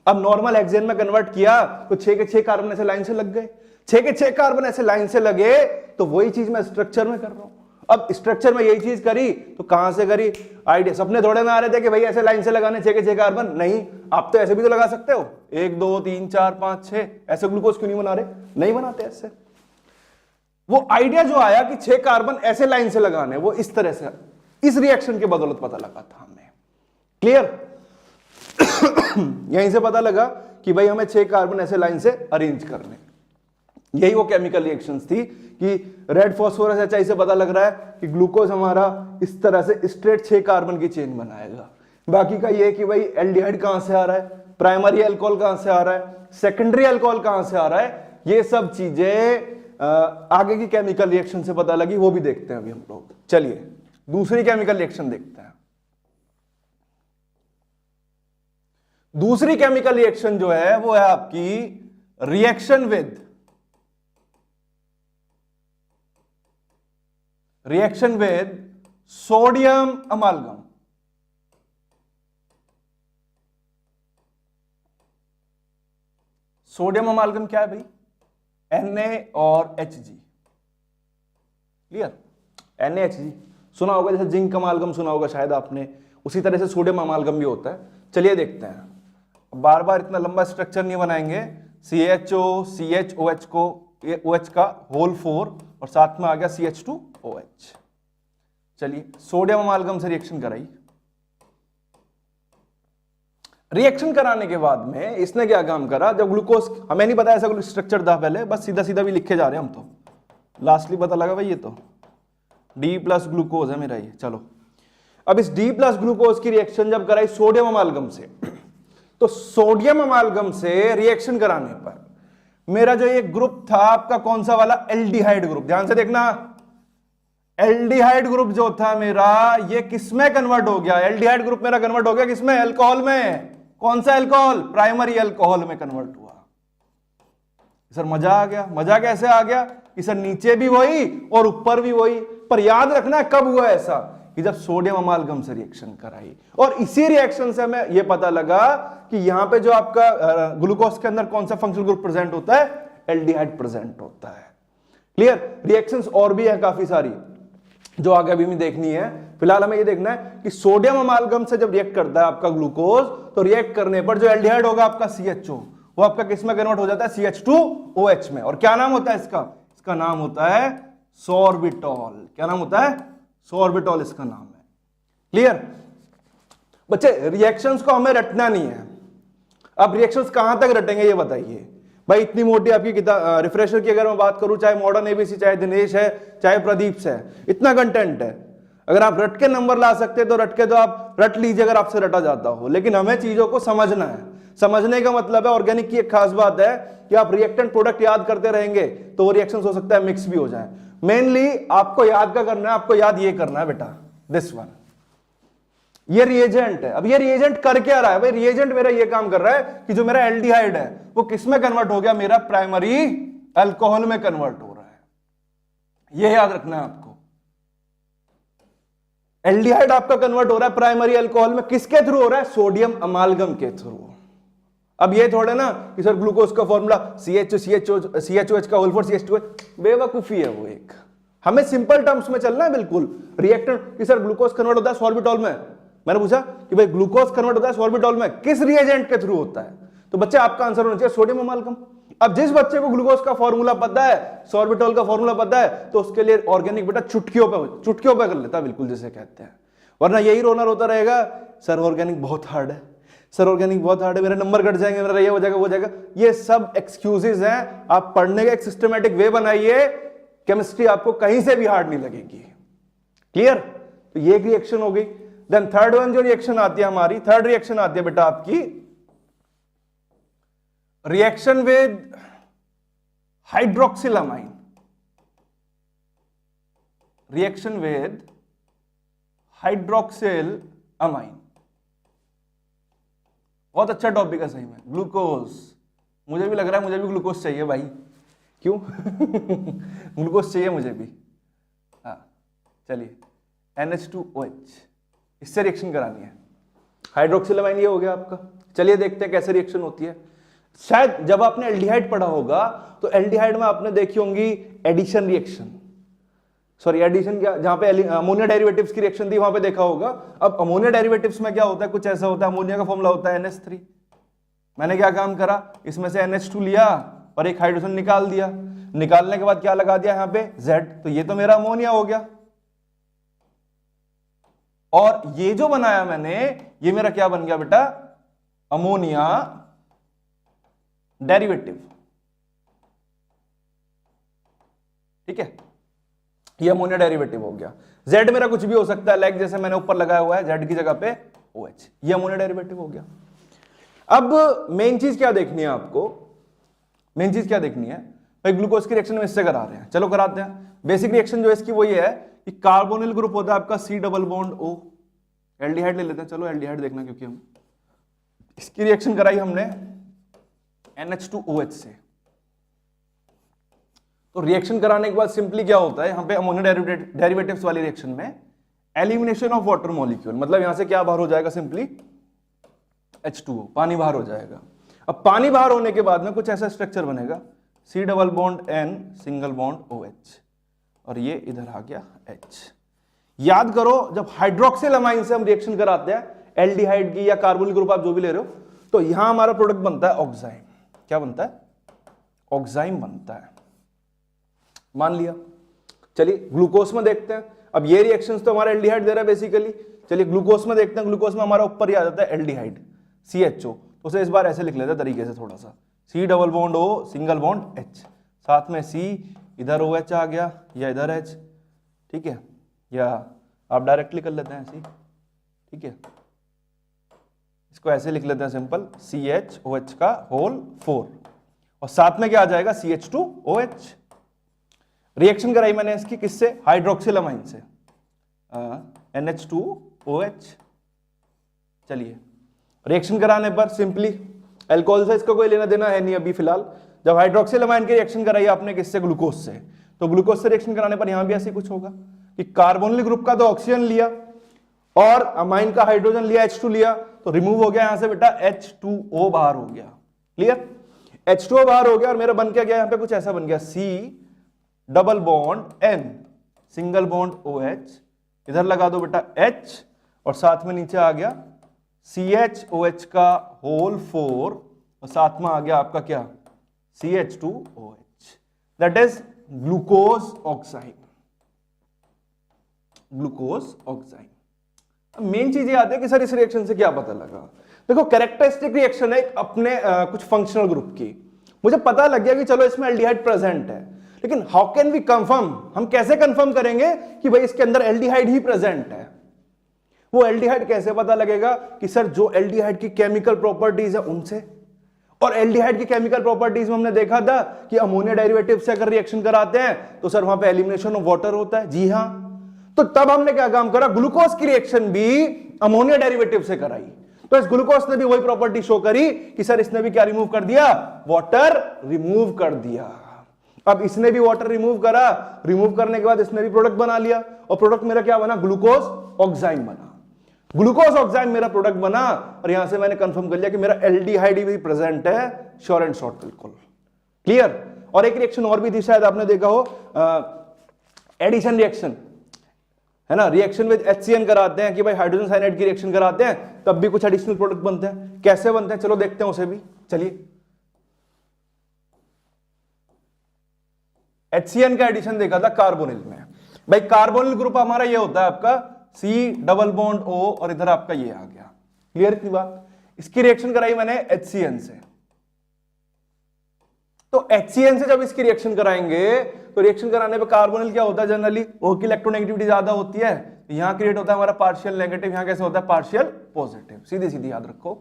[SPEAKER 1] अब नॉर्मल हेक्सेन में कन्वर्ट किया तो 6 के 6 कार्बन ऐसे लाइन से लग गए, 6 के 6 कार्बन ऐसे लाइन से लगे, तो वही चीज मैं स्ट्रक्चर में कर रहा हूं। अब स्ट्रक्चर में यही चीज करी तो कहां से करी, आइडिया सपने थोड़े में आ रहे थे कि भाई ऐसे लाइन से लगाने 6 के 6 कार्बन, नहीं, आप तो ऐसे भी तो लगा सकते हो, 1 2 3 4 5 6, ऐसे ग्लूकोज क्यों नहीं बना रहे, नहीं बनाते ऐसे। वो आइडिया जो आया कि 6 कार्बन ऐसे लाइन से लगाने, वो इस तरह से इस रिएक्शन के बदौलत पता लगा था हमें। क्लियर। यहीं से पता लगा कि भाई हमें 6 कार्बन ऐसे लाइन से अरेंज करने। यही वो केमिकल रिएक्शंस थी कि रेड फास्फोरस HI से पता लग रहा है कि ग्लूकोज हमारा इस तरह से स्ट्रेट 6 कार्बन की चेन बनाएगा। बाकी का ये कि भाई एल्डिहाइड कहां से आ रहा है, प्राइमरी अल्कोहल कहां से आ रहा है, सेकेंडरी अल्कोहल कहां से आ रहा है, ये सब चीजें आगे की केमिकल रिएक्शन से पता लगी, वो भी देखते हैं अभी हम लोग। चलिए दूसरी केमिकल रिएक्शन देखते हैं। दूसरी केमिकल रिएक्शन जो है वो है आपकी रिएक्शन विद सोडियम अमालगम। सोडियम अमालगम क्या है भाई, Na और Hg। क्लियर, NaHg सुना होगा, जैसे जिंक अमालगम सुना होगा शायद आपने, उसी तरह से सोडियम अमालगम भी होता है। चलिए देखते हैं, बार बार इतना लंबा स्ट्रक्चर नहीं बनाएंगे। CHO CHOH को OH का होल 4 और साथ में आ गया CH2OH। चलिए सोडियम अमालगम से रिएक्शन कराई, रिएक्शन कराने के बाद में इसने क्या काम करा, जब ग्लूकोज, हमें नहीं पता ऐसा कोई स्ट्रक्चर था पहले, बस सीधा सीधा भी लिखे जा रहे हैं हम तो, लास्टली पता लगा भाई ये तो D प्लस ग्लूकोज है मेरा ये। चलो अब इस D प्लस ग्लूकोज की रिएक्शन जब कराई सोडियम अमालगम से, तो सोडियम अमालगम से रिएक्शन कराने पर मेरा जो ये ग्रुप था आपका कौन सा वाला, एल्डिहाइड ग्रुप, ध्यान से देखना, एल्डिहाइड ग्रुप जो था मेरा ये किसमें कन्वर्ट हो गया, एल्डिहाइड ग्रुप मेरा कन्वर्ट हो गया किसमें, अल्कोहल में। कौन सा अल्कोहल, प्राइमरी अल्कोहल में कन्वर्ट हुआ। सर मजा आ गया, मजा कैसे आ गया कि सर नीचे भी वही और ऊपर भी वही, पर याद रखना कब हुआ ऐसा, कि जब सोडियम अमालगम से रिएक्शन कराई। और इसी रिएक्शन से हमें यह पता लगा कि यहां पे जो आपका ग्लूकोज के अंदर कौन सा फंक्शनल ग्रुप प्रेजेंट होता है, एल्डिहाइड प्रेजेंट होता है। क्लियर। रिएक्शंस और भी है काफी सारी जो आगे अभी भी देखनी है, फिलहाल हमें ये देखना है कि सोडियम अमालगम से जब रिएक्ट करता है आपका ग्लूकोज, तो रिएक्ट करने पर जो एल्डिहाइड होगा आपका CHO, वो आपका किस में कन्वर्ट हो जाता है, CH2OH में। और क्या नाम होता है इसका, इसका नाम होता है सॉर्बिटॉल। क्या नाम होता है, सॉर्बिटॉल इसका नाम है। क्लियर बच्चे, रिएक्शंस को हमें रटना नहीं है। अब रिएक्शंस कहां तक रटेंगे ये बताइए भाई इतनी मोटी आपकी किताब, रिफ्रेशर की अगर मैं बात करूं, चाहे मॉडर्न एबीसी, चाहे दिनेश है, चाहे प्रदीप से है, इतना कंटेंट है। अगर आप रट के नंबर ला सकते तो रट के तो आप रट लीजिए अगर आपसे रटा जाता हो, लेकिन हमें चीजों को समझना है। समझने का मतलब है, ऑर्गेनिक की एक खास बात है कि आप रिएक्टेंट प्रोडक्ट याद करते रहेंगे तो वो रिएक्शंस हो सकता है मिक्स भी हो जाए। मेनली आपको याद क्या करना है, आपको याद ये करना है बेटा, दिस वन, ये रिएजेंट है। अब ये रिएजेंट कर क्या रहा है भाई, रिएजेंट मेरा ये काम कर रहा है कि जो मेरा एल्डिहाइड है वो किस में कन्वर्ट हो गया, मेरा प्राइमरी अल्कोहल में कन्वर्ट हो रहा है। ये याद रखना है आपको, एल्डिहाइड आपका कन्वर्ट हो रहा है प्राइमरी अल्कोहल में, किसके थ्रू हो रहा है, सोडियम अमालगम के थ्रू। अब ये थोड़े ना कि सर ग्लूकोज का फॉर्मूला CHOH का होल फॉर CH2, बेवकूफी है वो एक। हमें सिंपल टर्म्स में चलना है बिल्कुल। रिएक्टेंट कि सर ग्लूकोज कन्वर्ट होता है सॉर्बिटॉल में, मैंने पूछा कि भाई ग्लूकोज कन्वर्ट होता है सॉर्बिटॉल में, किस रिएजेंट के थ्रू होता है, तो बच्चे आपका आंसर होना चाहिए सोडियम अमालगम। अब जिस बच्चे को ग्लूकोज का फॉर्मूला पता है, सॉर्बिटॉल का फॉर्मूला पता है, तो उसके लिए ऑर्गेनिक बेटा चुटकियों पे कर लेता बिल्कुल जिसे कहते हैं। वरना यही रोना रोता रहेगा, सर ऑर्गेनिक बहुत हार्ड है, सर ऑर्गेनिक बहुत हार्ड है, मेरे नंबर घट जाएंगे, मेरा ये हो जाएगा वो जाएगा। ये सब एक्सक्यूजेज हैं। आप पढ़ने का एक सिस्टमेटिक वे बनाइए, केमिस्ट्री आपको कहीं से भी हार्ड नहीं लगेगी। क्लियर? तो ये एक रिएक्शन हो गई। देन थर्ड वन जो रिएक्शन आती है हमारी, थर्ड रिएक्शन आती है बेटा आपकी reaction with hydroxylamine. Reaction with hydroxyl amine, बहुत अच्छा टॉपिक है सही में। ग्लूकोज, मुझे भी लग रहा है मुझे भी ग्लूकोज चाहिए भाई, क्यों? ग्लूकोज चाहिए मुझे भी। हाँ चलिए, NH2OH, इससे रिएक्शन करानी है। हाइड्रोक्सिलामाइन ये हो गया आपका। चलिए देखते हैं कैसे रिएक्शन होती है। शायद जब आपने एल्डिहाइड पढ़ा होगा तो एल्डिहाइड में आपने देखी होंगी एडिशन रिएक्शन, सॉरी एडिशन क्या, जहां पे अमोनिया डेरिवेटिव्स की रिएक्शन थी वहां पे देखा होगा। अब अमोनिया डेरिवेटिव्स में क्या होता है, कुछ ऐसा होता है, अमोनिया का फॉर्मूला होता है NH3। मैंने क्या काम करा, इसमें से NH2 लिया और एक हाइड्रोजन निकाल दिया। निकालने के बाद क्या लगा दिया यहां पे Z, तो ये तो मेरा अमोनिया हो गया। और ये जो बनाया मैंने, ये मेरा क्या बन गया बेटा, अमोनिया डेरिवेटिव। ठीक है, ये अमोनिया डेरिवेटिव हो गया। Z मेरा कुछ भी हो सकता है, लाइक जैसे मैंने ऊपर लगाया हुआ है Z की जगह पे OH, ये अमोनिया डेरिवेटिव हो गया। अब मेन चीज क्या देखनी है आपको, मेन चीज क्या देखनी है भाई, ग्लूकोज की रिएक्शन में इससे करा रहे हैं, चलो कराते हैं। बेसिक रिएक्शन जो इसकी वो ये है कि कार्बोनिल ग्रुप होता है आपका C double bond O, aldehyde ले लेते हैं, चलो एल्डिहाइड देखना, क्योंकि हम इसकी रिएक्शन कराई हमने NH2OH से। तो रिएक्शन कराने के बाद सिंपली क्या होता है, यहां पे अमोनिया डेरिवेटिव्स वाली रिएक्शन में एलिमिनेशन ऑफ वाटर मॉलिक्यूल, मतलब यहां से क्या बाहर हो जाएगा, सिंपली H2O, पानी बाहर हो जाएगा। अब पानी बाहर होने के बाद में कुछ ऐसा स्ट्रक्चर बनेगा, C double bond N single bond OH, और ये इधर आ गया H। याद करो, जब हाइड्रोक्सिल अमाइन से हम रिएक्शन कराते हैं एल्डिहाइड की या कार्बोनिल ग्रुप आप जो भी ले रहे हो, तो यहां हमारा प्रोडक्ट बनता है ऑक्साइम। क्या बनता है, ऑक्साइम बनता है, मान लिया। चलिए ग्लूकोज में देखते हैं। अब ये रिएक्शंस तो हमारा एल्डिहाइड दे रहा है बेसिकली, चलिए ग्लूकोज में देखते हैं। ग्लूकोज में हमारा ऊपर ही आ जाता है एल्डिहाइड CHO, तो उसे इस बार ऐसे लिख लेते हैं तरीके से थोड़ा सा, C double bond O single bond H, साथ में C, इधर OH आ गया या इधर H, ठीक है, या आप डायरेक्टली कर लेते हैं ऐसे, ठीक है, इसको ऐसे लिख लेते हैं सिंपल, CHOH का होल 4, और साथ में क्या आ जाएगा CH2OH। रिएक्शन कराई मैंने इसकी किससे, हाइड्रोक्सिलामाइन से, NH2OH। चलिए रिएक्शन कराने पर सिंपली अल्कोहल से इसका कोई लेना देना है नहीं अभी फिलहाल। जब हाइड्रोक्सिलामाइन की रिएक्शन कराई आपने किससे, ग्लूकोज से, तो ग्लूकोज से रिएक्शन कराने पर यहां भी ऐसे कुछ होगा कि कार्बोनिल ग्रुप का तो ऑक्सीजन लिया और अमाइन का हाइड्रोजन लिया, H2 लिया, तो रिमूव हो गया यहां से बेटा H2O बाहर हो गया। क्लियर, H2O बाहर हो गया और मेरा बन के गया यहां पे कुछ ऐसा बन गया, C double bond N single bond OH, इधर लगा दो बेटा H, और साथ में नीचे आ गया CHOH का होल 4, और साथ में आ गया आपका क्या, CH2OH, that is glucose oxide. Glucose oxide. Main चीज ये आती है कि सर इस रिएक्शन से क्या पता लगा। देखो कैरेक्टरिस्टिक रिएक्शन है अपने कुछ फंक्शनल ग्रुप की, मुझे पता लग गया कि चलो इसमें एल्डिहाइड प्रेजेंट है, लेकिन हाउ कैन वी कंफर्म, हम कैसे कंफर्म करेंगे कि भाई इसके अंदर एल्डिहाइड ही प्रेजेंट है? वो एल्डिहाइड कैसे पता लगेगा कि सर जो एल्डिहाइड की केमिकल प्रॉपर्टीज है उनसे, और एल्डिहाइड की केमिकल प्रॉपर्टीज में हमने देखा था कि अमोनिया डेरिवेटिव से अगर रिएक्शन कराते हैं तो सर वहां पे एलिमिनेशन ऑफ वाटर होता है। जी हां, तो तब हमने क्या काम करा, ग्लूकोज की रिएक्शन भी अमोनिया डेरिवेटिव से कराई। तो इस ग्लूकोज ने भी वही प्रॉपर्टी शो करी कि सर इसने भी क्या रिमूव कर दिया, वाटर रिमूव कर दिया। अब इसने भी वाटर रिमूव करा, रिमूव करने के बाद इसने भी प्रोडक्ट बना लिया, और प्रोडक्ट मेरा क्या बना, ग्लूकोज ऑक्साइम बना। ग्लूकोज ऑक्साइम मेरा प्रोडक्ट बना, और यहां से मैंने कंफर्म कर लिया कि मेरा एल्डिहाइड भी प्रेजेंट है, श्योर एंड शॉर्ट, बिल्कुल क्लियर। और एक रिएक्शन और भी थी, शायद आपने देखा हो, एडिशन रिएक्शन है ना, रिएक्शन विद HCN कराते हैं कि भाई हाइड्रोजन साइनाइड की रिएक्शन कराते हैं, तब भी कुछ एडिशनल प्रोडक्ट बनते हैं। कैसे बनते हैं चलो देखते हैं उसे भी, चलिए। HCN का एडिशन देखा था कार्बोनिल में। भाई कार्बोनिल ग्रुप हमारा ये होता है आपका C डबल बॉन्ड O, और इधर आपका ये आ गया, क्लियर की बात। इसकी रिएक्शन कराई मैंने HCN से, तो HCN से जब इसकी रिएक्शन कराएंगे तो रिएक्शन कराने पे कार्बोनिल क्या होता है, जनरली O की इलेक्ट्रोनेगेटिविटी ज्यादा होती है, यहां क्रिएट होता है हमारा पार्शियल नेगेटिव, यहां कैसे होता है पार्शियल पॉजिटिव, सीधी सीधी याद रखो।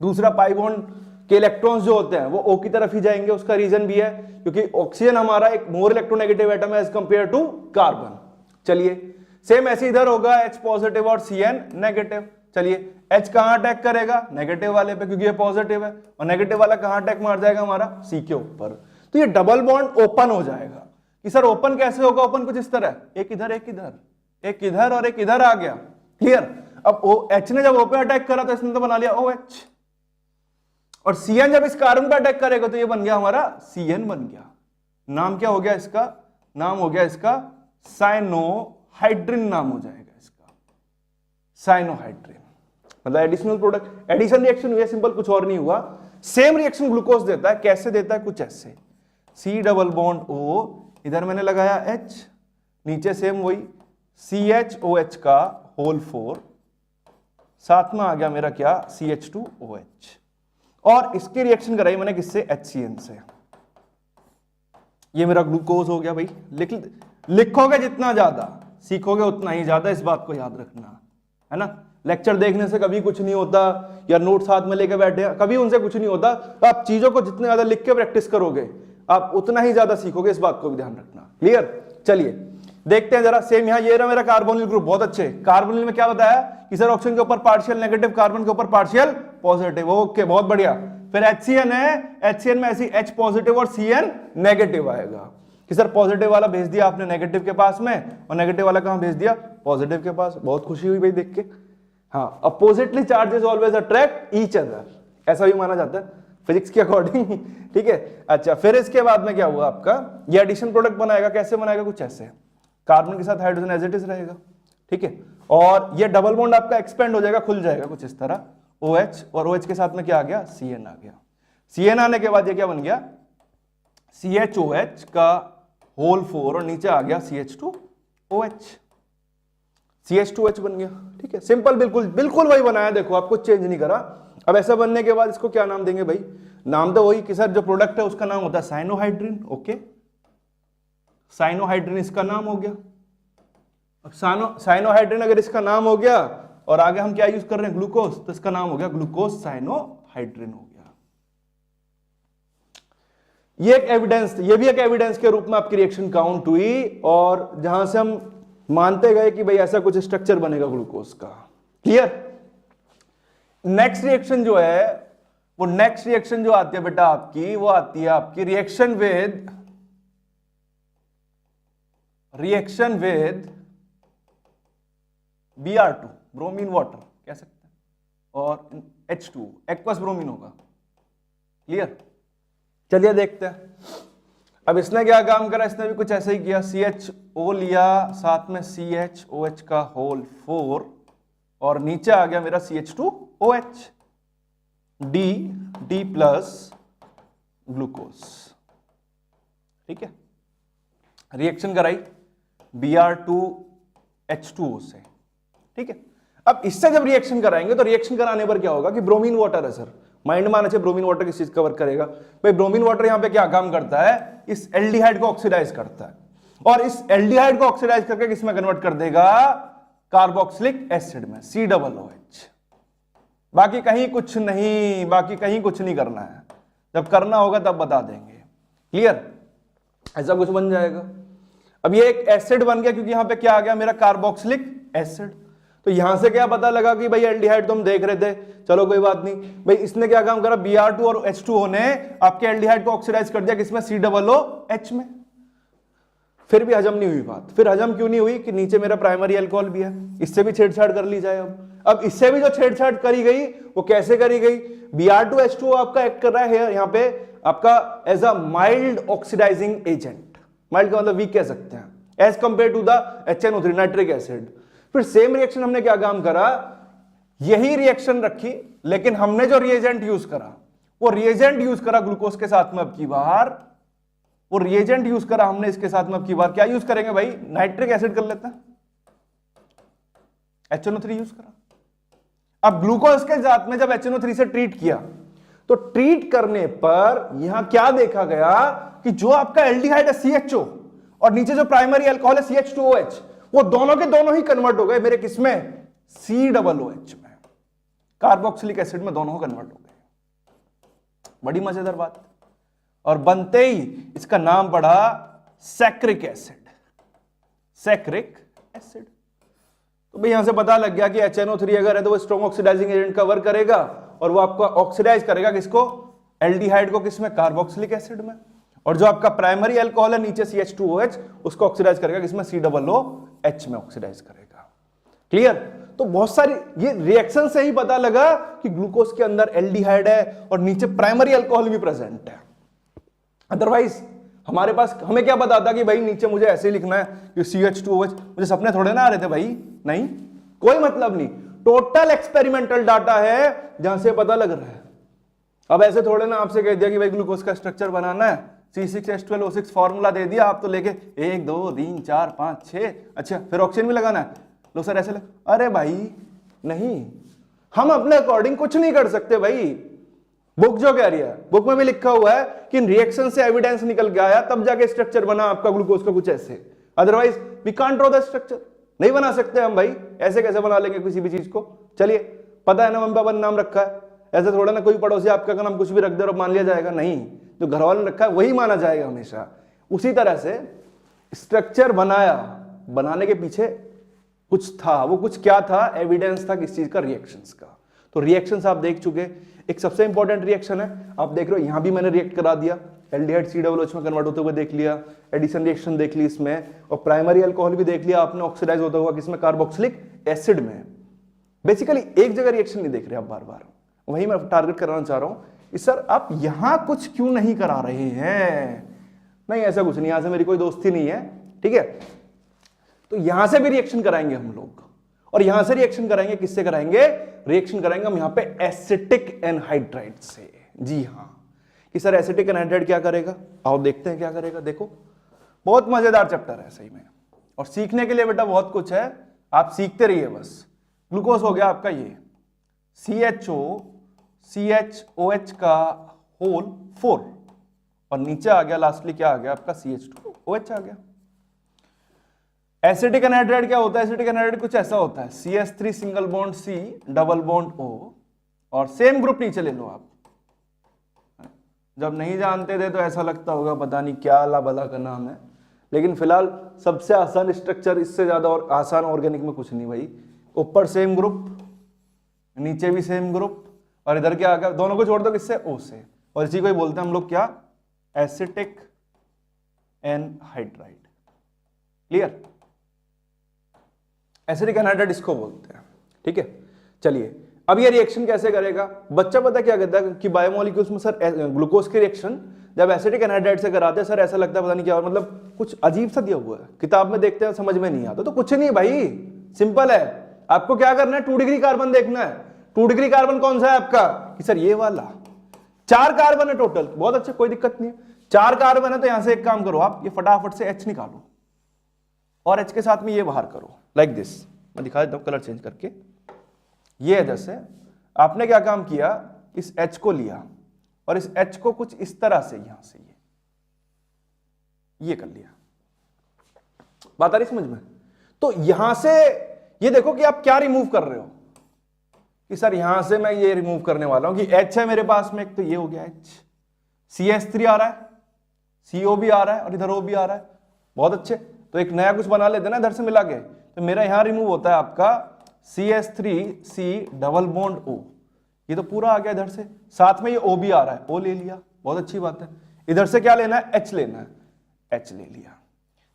[SPEAKER 1] दूसरा पाई बॉन्ड के इलेक्ट्रॉन्स जो होते हैं वो O की तरफ ही जाएंगे, उसका रीजन भी है क्योंकि ऑक्सीजन हमारा एक मोर इलेक्ट्रोनेगेटिव एटम है एज कंपेयर टू कार्बन। चलिए सेम ऐसे इधर होगा H पॉजिटिव और Cn नेगेटिव। चलिए H कहां अटैक करेगा, नेगेटिव वाले पे, क्योंकि ये पॉजिटिव है, और नेगेटिव वाला कहां अटैक मार जाएगा हमारा C के ऊपर। तो ये डबल बॉन्ड ओपन हो जाएगा। कि सर ओपन कैसे होगा, ओपन कुछ इस तरह, एक इधर एक इधर, एक इधर और एक इधर आ गया, क्लियर। अब H ने जब O पे अटैक करा तो इसने तो बना लिया OH, और Cn जब इस कार्बन पे अटैक करेगा तो ये बन गया हमारा Cn बन गया। नाम क्या हो गया इसका, नाम हो गया इसका साइनोहाइड्रिन, नाम हो जाएगा इसका साइनोहाइड्रिन, मतलब एडिशनल प्रोडक्ट। एडिशन रिएक्शन हुई है, सिंपल, कुछ और नहीं हुआ। सेम रिएक्शन ग्लूकोज देता है, कैसे देता है, कुछ ऐसे, C डबल बॉन्ड O, इधर मैंने लगाया H, नीचे सेम वही CHOH का होल 4, साथ में आ गया मेरा क्या CH2OH, और इसकी रिएक्शन कराई मैंने किससे, HCN से। ये मेरा ग्लूकोज हो गया। भाई लिखोगे जितना ज्यादा सीखोगे उतना ही ज्यादा, इस बात को याद रखना है ना। लेक्चर देखने से कभी कुछ नहीं होता, या नोट साथ में लेके बैठे कभी उनसे कुछ नहीं होता। आप चीजों को जितने ज्यादा लिख के प्रैक्टिस करोगे आप उतना ही ज्यादा सीखोगे, इस बात को भी ध्यान रखना, क्लियर। चलिए देखते हैं जरा, सेम यहाँ ये रहा मेरा कार्बोनिल ग्रुप, बहुत अच्छे। कार्बोनिल में क्या बताया कि सर ऑक्सीजन के ऊपर पार्शियल नेगेटिव, कार्बन के ऊपर पार्शियल पॉजिटिव, ओके बहुत बढ़िया। फिर HCN है, HCN में ऐसी H पॉजिटिव और Cn नेगेटिव आएगा कि सर पॉजिटिव वाला भेज दिया आपने नेगेटिव के पास में, और नेगेटिव वाला कहां भेज दिया, पॉजिटिव के पास। बहुत खुशी हुई भाई देख के। हाँ, oppositely charges always attract each other, ऐसा भी माना जाता है फिजिक्स के अकॉर्डिंग, ठीक है। अच्छा, फिर इसके बाद में क्या हुआ आपका, ये एडिशन प्रोडक्ट बनाएगा, कैसे बनाएगा, कुछ ऐसे, कार्बन के साथ हाइड्रोजन एज इट इज रहेगा, ठीक है। और ये डबल बॉन्ड आपका एक्सपेंड हो जाएगा, खुल जाएगा कुछ इस तरह, OH, और OH के साथ में क्या आ गया, Cn आ गया। Cn आने के बाद ये क्या बन गया, CHOH का होल 4, और नीचे आ गया CH2OH, CH2H बन गया, ठीक है। सिंपल, बिल्कुल बिल्कुल वही बनाया, देखो आप कुछ चेंज नहीं करा। अब ऐसा बनने के बाद इसको क्या नाम देंगे भाई, नाम तो वही कि सर जो प्रोडक्ट है उसका नाम होता है साइनोहाइड्रिन, ओके। साइनोहाइड्रिन इसका नाम हो गया। अब साइनोहाइड्रिन अगर इसका नाम हो गया, और आगे हम क्या यूज कर रहे हैं, ग्लूकोज, तो इसका नाम हो गया ग्लूकोज साइनोहाइड्रिन हो गया। ये एक एविडेंस, ये भी एक एविडेंस के रूप में आपकी रिएक्शन काउंट हुई, और जहां से हम मानते गए कि भाई ऐसा कुछ स्ट्रक्चर बनेगा ग्लूकोज का, क्लियर। नेक्स्ट रिएक्शन जो है, वो नेक्स्ट रिएक्शन जो आती है बेटा आपकी, वो आती है आपकी reaction with Br2, bromine water कह सकते हैं, और H2 एक्वस ब्रोमीन होगा, क्लियर। चलिए देखते हैं। अब इसने क्या काम करा, इसने भी कुछ ऐसा ही किया, CHO लिया, साथ में CHOH का होल 4, और नीचे आ गया मेरा CH2OH, D प्लस ग्लूकोज, ठीक है। रिएक्शन कराई Br2H2O से, ठीक है। अब इससे जब रिएक्शन कराएंगे तो रिएक्शन कराने पर क्या होगा कि ब्रोमीन वाटर है सर, माइंड में आना चाहिए ब्रोमीन वाटर किस चीज कवर करेगा भाई। ब्रोमीन वाटर यहाँ पे क्या काम करता है, इस एल्डिहाइड को ऑक्सीडाइज करता है और इस एल्डिहाइड को ऑक्सीडाइज करके किसमें कन्वर्ट कर देगा, कार्बोक्सिलिक एसिड में, COOH। बाकी कहीं कुछ नहीं, बाकी कहीं कुछ नहीं करना है, जब करना होगा तब बता देंगे। क्लियर, ऐसा कुछ बन जाएगा। अब ये एक एसिड बन गया क्योंकि यहां पे क्या आ गया मेरा, कार्बोक्सिलिक एसिड। तो यहां से क्या पता लगा कि भाई एल्डिहाइड तो हम देख रहे थे, चलो कोई बात नहीं भाई, इसने क्या काम करा, Br2 और H2O ने आपके एल्डिहाइड को ऑक्सीडाइज कर दिया किसमें, COOH में। फिर भी हजम नहीं हुई बात। फिर हजम क्यों नहीं हुई कि नीचे मेरा प्राइमरी अल्कोहल भी है, इससे भी छेड़छाड़ कर ली जाए। अब इससे भी जो छेड़छाड़ करी गई वो कैसे करी गई, Br2H2O आपका एक्ट कर रहा है यहाँ पे आपका as a mild oxidising agent. Mild का मतलब वीक कह सकते हैं, as compare to the HNO3 nitric acid. फिर सेम रिएक्शन हमने क्या काम करा, यही रिएक्शन रखी, लेकिन हमने जो रिएजेंट यूज करा वो रिएजेंट यूज करा ग्लूकोज के साथ में। अब की बार वो रिएजेंट यूज करा हमने इसके साथ में, अब की बार क्या यूज करेंगे भाई, नाइट्रिक एसिड कर लेते हैं, HNO3 यूज करा। अब ग्लूकोज के साथ में जब HNO3 से ट्रीट किया तो ट्रीट करने पर यहां क्या देखा गया कि जो आपका एल्डिहाइड है CHO और नीचे जो प्राइमरी अल्कोहल है CH2OH, वो दोनों के दोनों ही कन्वर्ट हो गए मेरे किसमें, COOH में, कार्बोक्सिलिक एसिड में, दोनों कन्वर्ट हो गए। बड़ी मजेदार बात। और बनते ही इसका नाम पड़ा सैक्रिक एसिड, सैक्रिक एसिड। तो भाई यहां से पता लग गया कि HNO3 अगर है तो वो स्ट्रॉन्ग ऑक्सीडाइजिंग एजेंट कवर करेगा और वो आपका ऑक्सीडाइज करेगा किसको, एल्डिहाइड को, किसमें, कार्बोक्सिलिक एसिड में। और जो आपका प्राइमरी अल्कोहल है नीचे CH2OH, उसको ऑक्सीडाइज करेगा किसमें, COOH में ऑक्सीडाइज करेगा। क्लियर। तो बहुत सारी ये रिएक्शन से ही पता लगा कि ग्लूकोज के अंदर एल्डिहाइड है और नीचे प्राइमरी अल्कोहल भी प्रेजेंट है। अदरवाइज हमारे पास हमें क्या पता था कि भाई नीचे मुझे ऐसे लिखना है कि CH2OH, मुझे सपने थोड़े ना आ रहे थे भाई, नहीं, कोई मतलब नहीं। टोटल एक्सपेरिमेंटल डाटा है जहां से पता लग रहा है। अब ऐसे थोड़े ना आपसे कह दिया कि भाई ग्लूकोज का स्ट्रक्चर बनाना है, C6H12O6 फॉर्मूला दे दिया, आप तो लेके 1 2 3 4 5 6, अच्छा फिर ऑक्सीजन भी लगाना है, लो सर ऐसे लग, अरे भाई नहीं, हम अपने अकॉर्डिंग कुछ नहीं कर सकते भाई। बुक जो कह रही है, बुक में भी लिखा हुआ है कि इन रिएक्शन से एविडेंस निकल के आया तब जाके स्ट्रक्चर बना आपका ग्लूकोज का कुछ ऐसे, otherwise we can't draw the structure. नहीं बना सकते हम भाई, ऐसे कैसे बना लेंगे किसी भी चीज को। चलिए पता है ना मम्मी पापा ने नाम रखा है, ऐसे थोड़ा ना कोई पड़ोसी आपका नाम कुछ भी रख दे और मान लिया जाएगा, नहीं, जो घर वालों ने रखा है वही माना जाएगा हमेशा। उसी तरह से स्ट्रक्चर बनाया, बनाने के पीछे कुछ था, वो कुछ क्या था, एविडेंस था किस चीज का, रिएक्शंस का। तो रिएक्शंस आप देख चुके, एक सबसे इंपॉर्टेंट रिएक्शन है, आप देख रहे हो यहां भी मैंने रिएक्ट करा दिया, एल्डिहाइड COOH में कन्वर्ट होते हुए देख लिया, एडिशन रिएक्शन देख ली इसमें, और प्राइमरी अल्कोहल भी देख लिया आपने ऑक्सीडाइज होता हुआ किसमें, कार्बोक्सिलिक एसिड में। बेसिकली एक जगह रिएक्शन नहीं देख रहे आप बार बार, वही मैं टारगेट कराना चाह रहा हूं। सर आप यहां कुछ क्यों नहीं करा रहे हैं, नहीं ऐसा कुछ नहीं, यहां से मेरी कोई दोस्ती नहीं है, ठीक है। तो यहां से भी रिएक्शन कराएंगे हम लोग, और यहां से रिएक्शन कराएंगे, किससे कराएंगे, रिएक्शन कराएंगे हम यहां पे एसिटिक एनहाइड्राइड से। जी हां, कि सर एसिटिक एनहाइड्राइड क्या करेगा, आओ देखते हैं क्या करेगा। देखो बहुत मजेदार चैप्टर है सही में, और सीखने के लिए बेटा बहुत कुछ है, आप सीखते रहिए बस। ग्लूकोज हो गया आपका ये CHOH का होल 4, और नीचे आ गया लास्टली क्या आ गया आपका CH2OH आ गया। एसिटिक एनहाइड्राइड क्या होता है, एसिटिक एनहाइड्राइड कुछ ऐसा होता है, CH3 single bond C double bond O, और सेम ग्रुप नीचे ले लो आप। जब नहीं जानते थे तो ऐसा लगता होगा पता नहीं क्या अल्लाह भला का नाम है, लेकिन फिलहाल सबसे आसान स्ट्रक्चर, इससे ज्यादा और आसान ऑर्गेनिक में कुछ नहीं भाई। ऊपर सेम ग्रुप, नीचे भी सेम ग्रुप, और इधर क्या आ गया, दोनों को जोड़ दो किससे, O से, और इसी को ही बोलते हैं हम लोग क्या, acetic anhydride. Clear, acetic anhydride इसको बोलते हैं, ठीक है। चलिए अब ये रिएक्शन कैसे करेगा, बच्चा पता क्या कहता है कि बायोमोलिक्यूल्स में सर ग्लूकोज की रिएक्शन जब एसिटिक एनहाइड्राइड से कराते हैं सर ऐसा लगता है पता नहीं क्या, मतलब कुछ अजीब सा दिया हुआ है, किताब में देखते हैं समझ में नहीं आता। तो कुछ नहीं भाई, सिंपल है, आपको क्या करना है, 2 डिग्री कार्बन देखना है। 2 डिग्री कार्बन कौन सा है आपका, कि सर ये वाला, 4 कार्बन है टोटल, बहुत अच्छा, कोई दिक्कत नहीं है। 4 कार्बन है तो यहां से एक काम करो आप, ये फटाफट से H निकालो और H के साथ में ये बाहर करो, लाइक दिस। मैं दिखा देता हूं कलर चेंज करके। ये जैसे आपने क्या काम किया, इस H को लिया और इस H को कुछ इस तरह से यहां से ये कर लिया। बात आ रही समझ में? तो यहां से ये देखो कि आप क्या रिमूव कर रहे हो कि सर यहां से मैं ये रिमूव करने वाला हूं कि H है मेरे पास में एक, तो ये हो गया H, CH3 आ रहा है, CO भी आ रहा है और इधर O भी आ रहा है। बहुत अच्छे, तो एक नया कुछ बना लेते ना इधर से मिला के। तो मेरा यहां रिमूव होता है आपका CH3C डबल बॉन्ड O, ये तो पूरा आ गया इधर से, साथ में ये O भी आ रहा है, O ले लिया, बहुत अच्छी बात है। इधर से क्या लेना है? H लेना है, H ले लिया।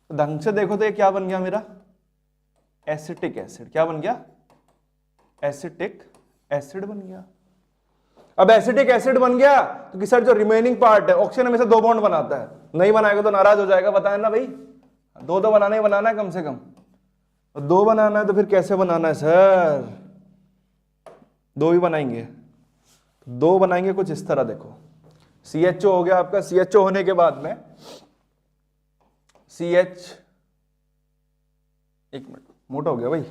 [SPEAKER 1] तो ढंग से देखो तो ये क्या बन गया मेरा? Acetic acid. क्या बन गया? एसिटिक एसिड बन गया। अब एसिटिक एसिड बन गया तो कि सर जो रिमेनिंग पार्ट है, ऑक्सीजन हमेशा 2 बॉन्ड बनाता है, नहीं बनाएगा तो नाराज हो जाएगा, बताया ना भाई, 2 बनाना ही बनाना है कम से कम। 2 बनाना है तो फिर कैसे बनाना है सर? 2 ही बनाएंगे, 2 बनाएंगे कुछ इस तरह, देखो CHO हो गया आपका, CHO होने के बाद में CH, एक मिनट मोटा हो गया भाई,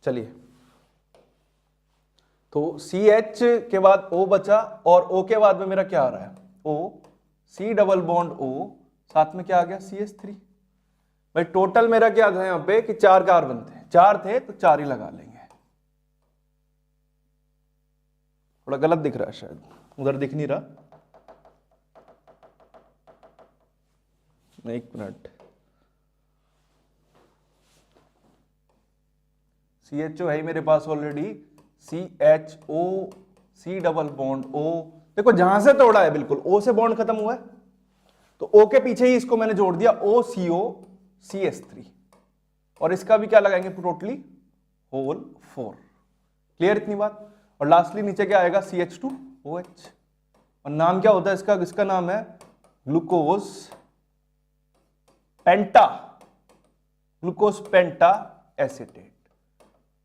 [SPEAKER 1] चलिए, तो CH के बाद O बचा और O के बाद में मेरा क्या आ रहा है? O, C double bond O, साथ में क्या आ गया? CH3। भाई टोटल मेरा क्या था यहां पे कि 4 कार्बन थे, 4 थे तो 4 ही लगा लेंगे। थोड़ा गलत दिख रहा है शायद, उधर दिख नहीं रहा, एक मिनट। CHO है मेरे पास already, CHO, C double bond O, देखो जहां से तोड़ा है बिल्कुल O से बॉन्ड खत्म हुआ है, तो O के पीछे ही इसको मैंने जोड़ दिया, OCO CH3, और इसका भी क्या लगाएंगे? Totally whole 4। क्लियर इतनी बात? और लास्टली नीचे क्या आएगा? CH2OH, और नाम क्या होता है इसका? इसका नाम है ग्लूकोज पेंटा, ग्लूकोज पेंटा एसिटेट।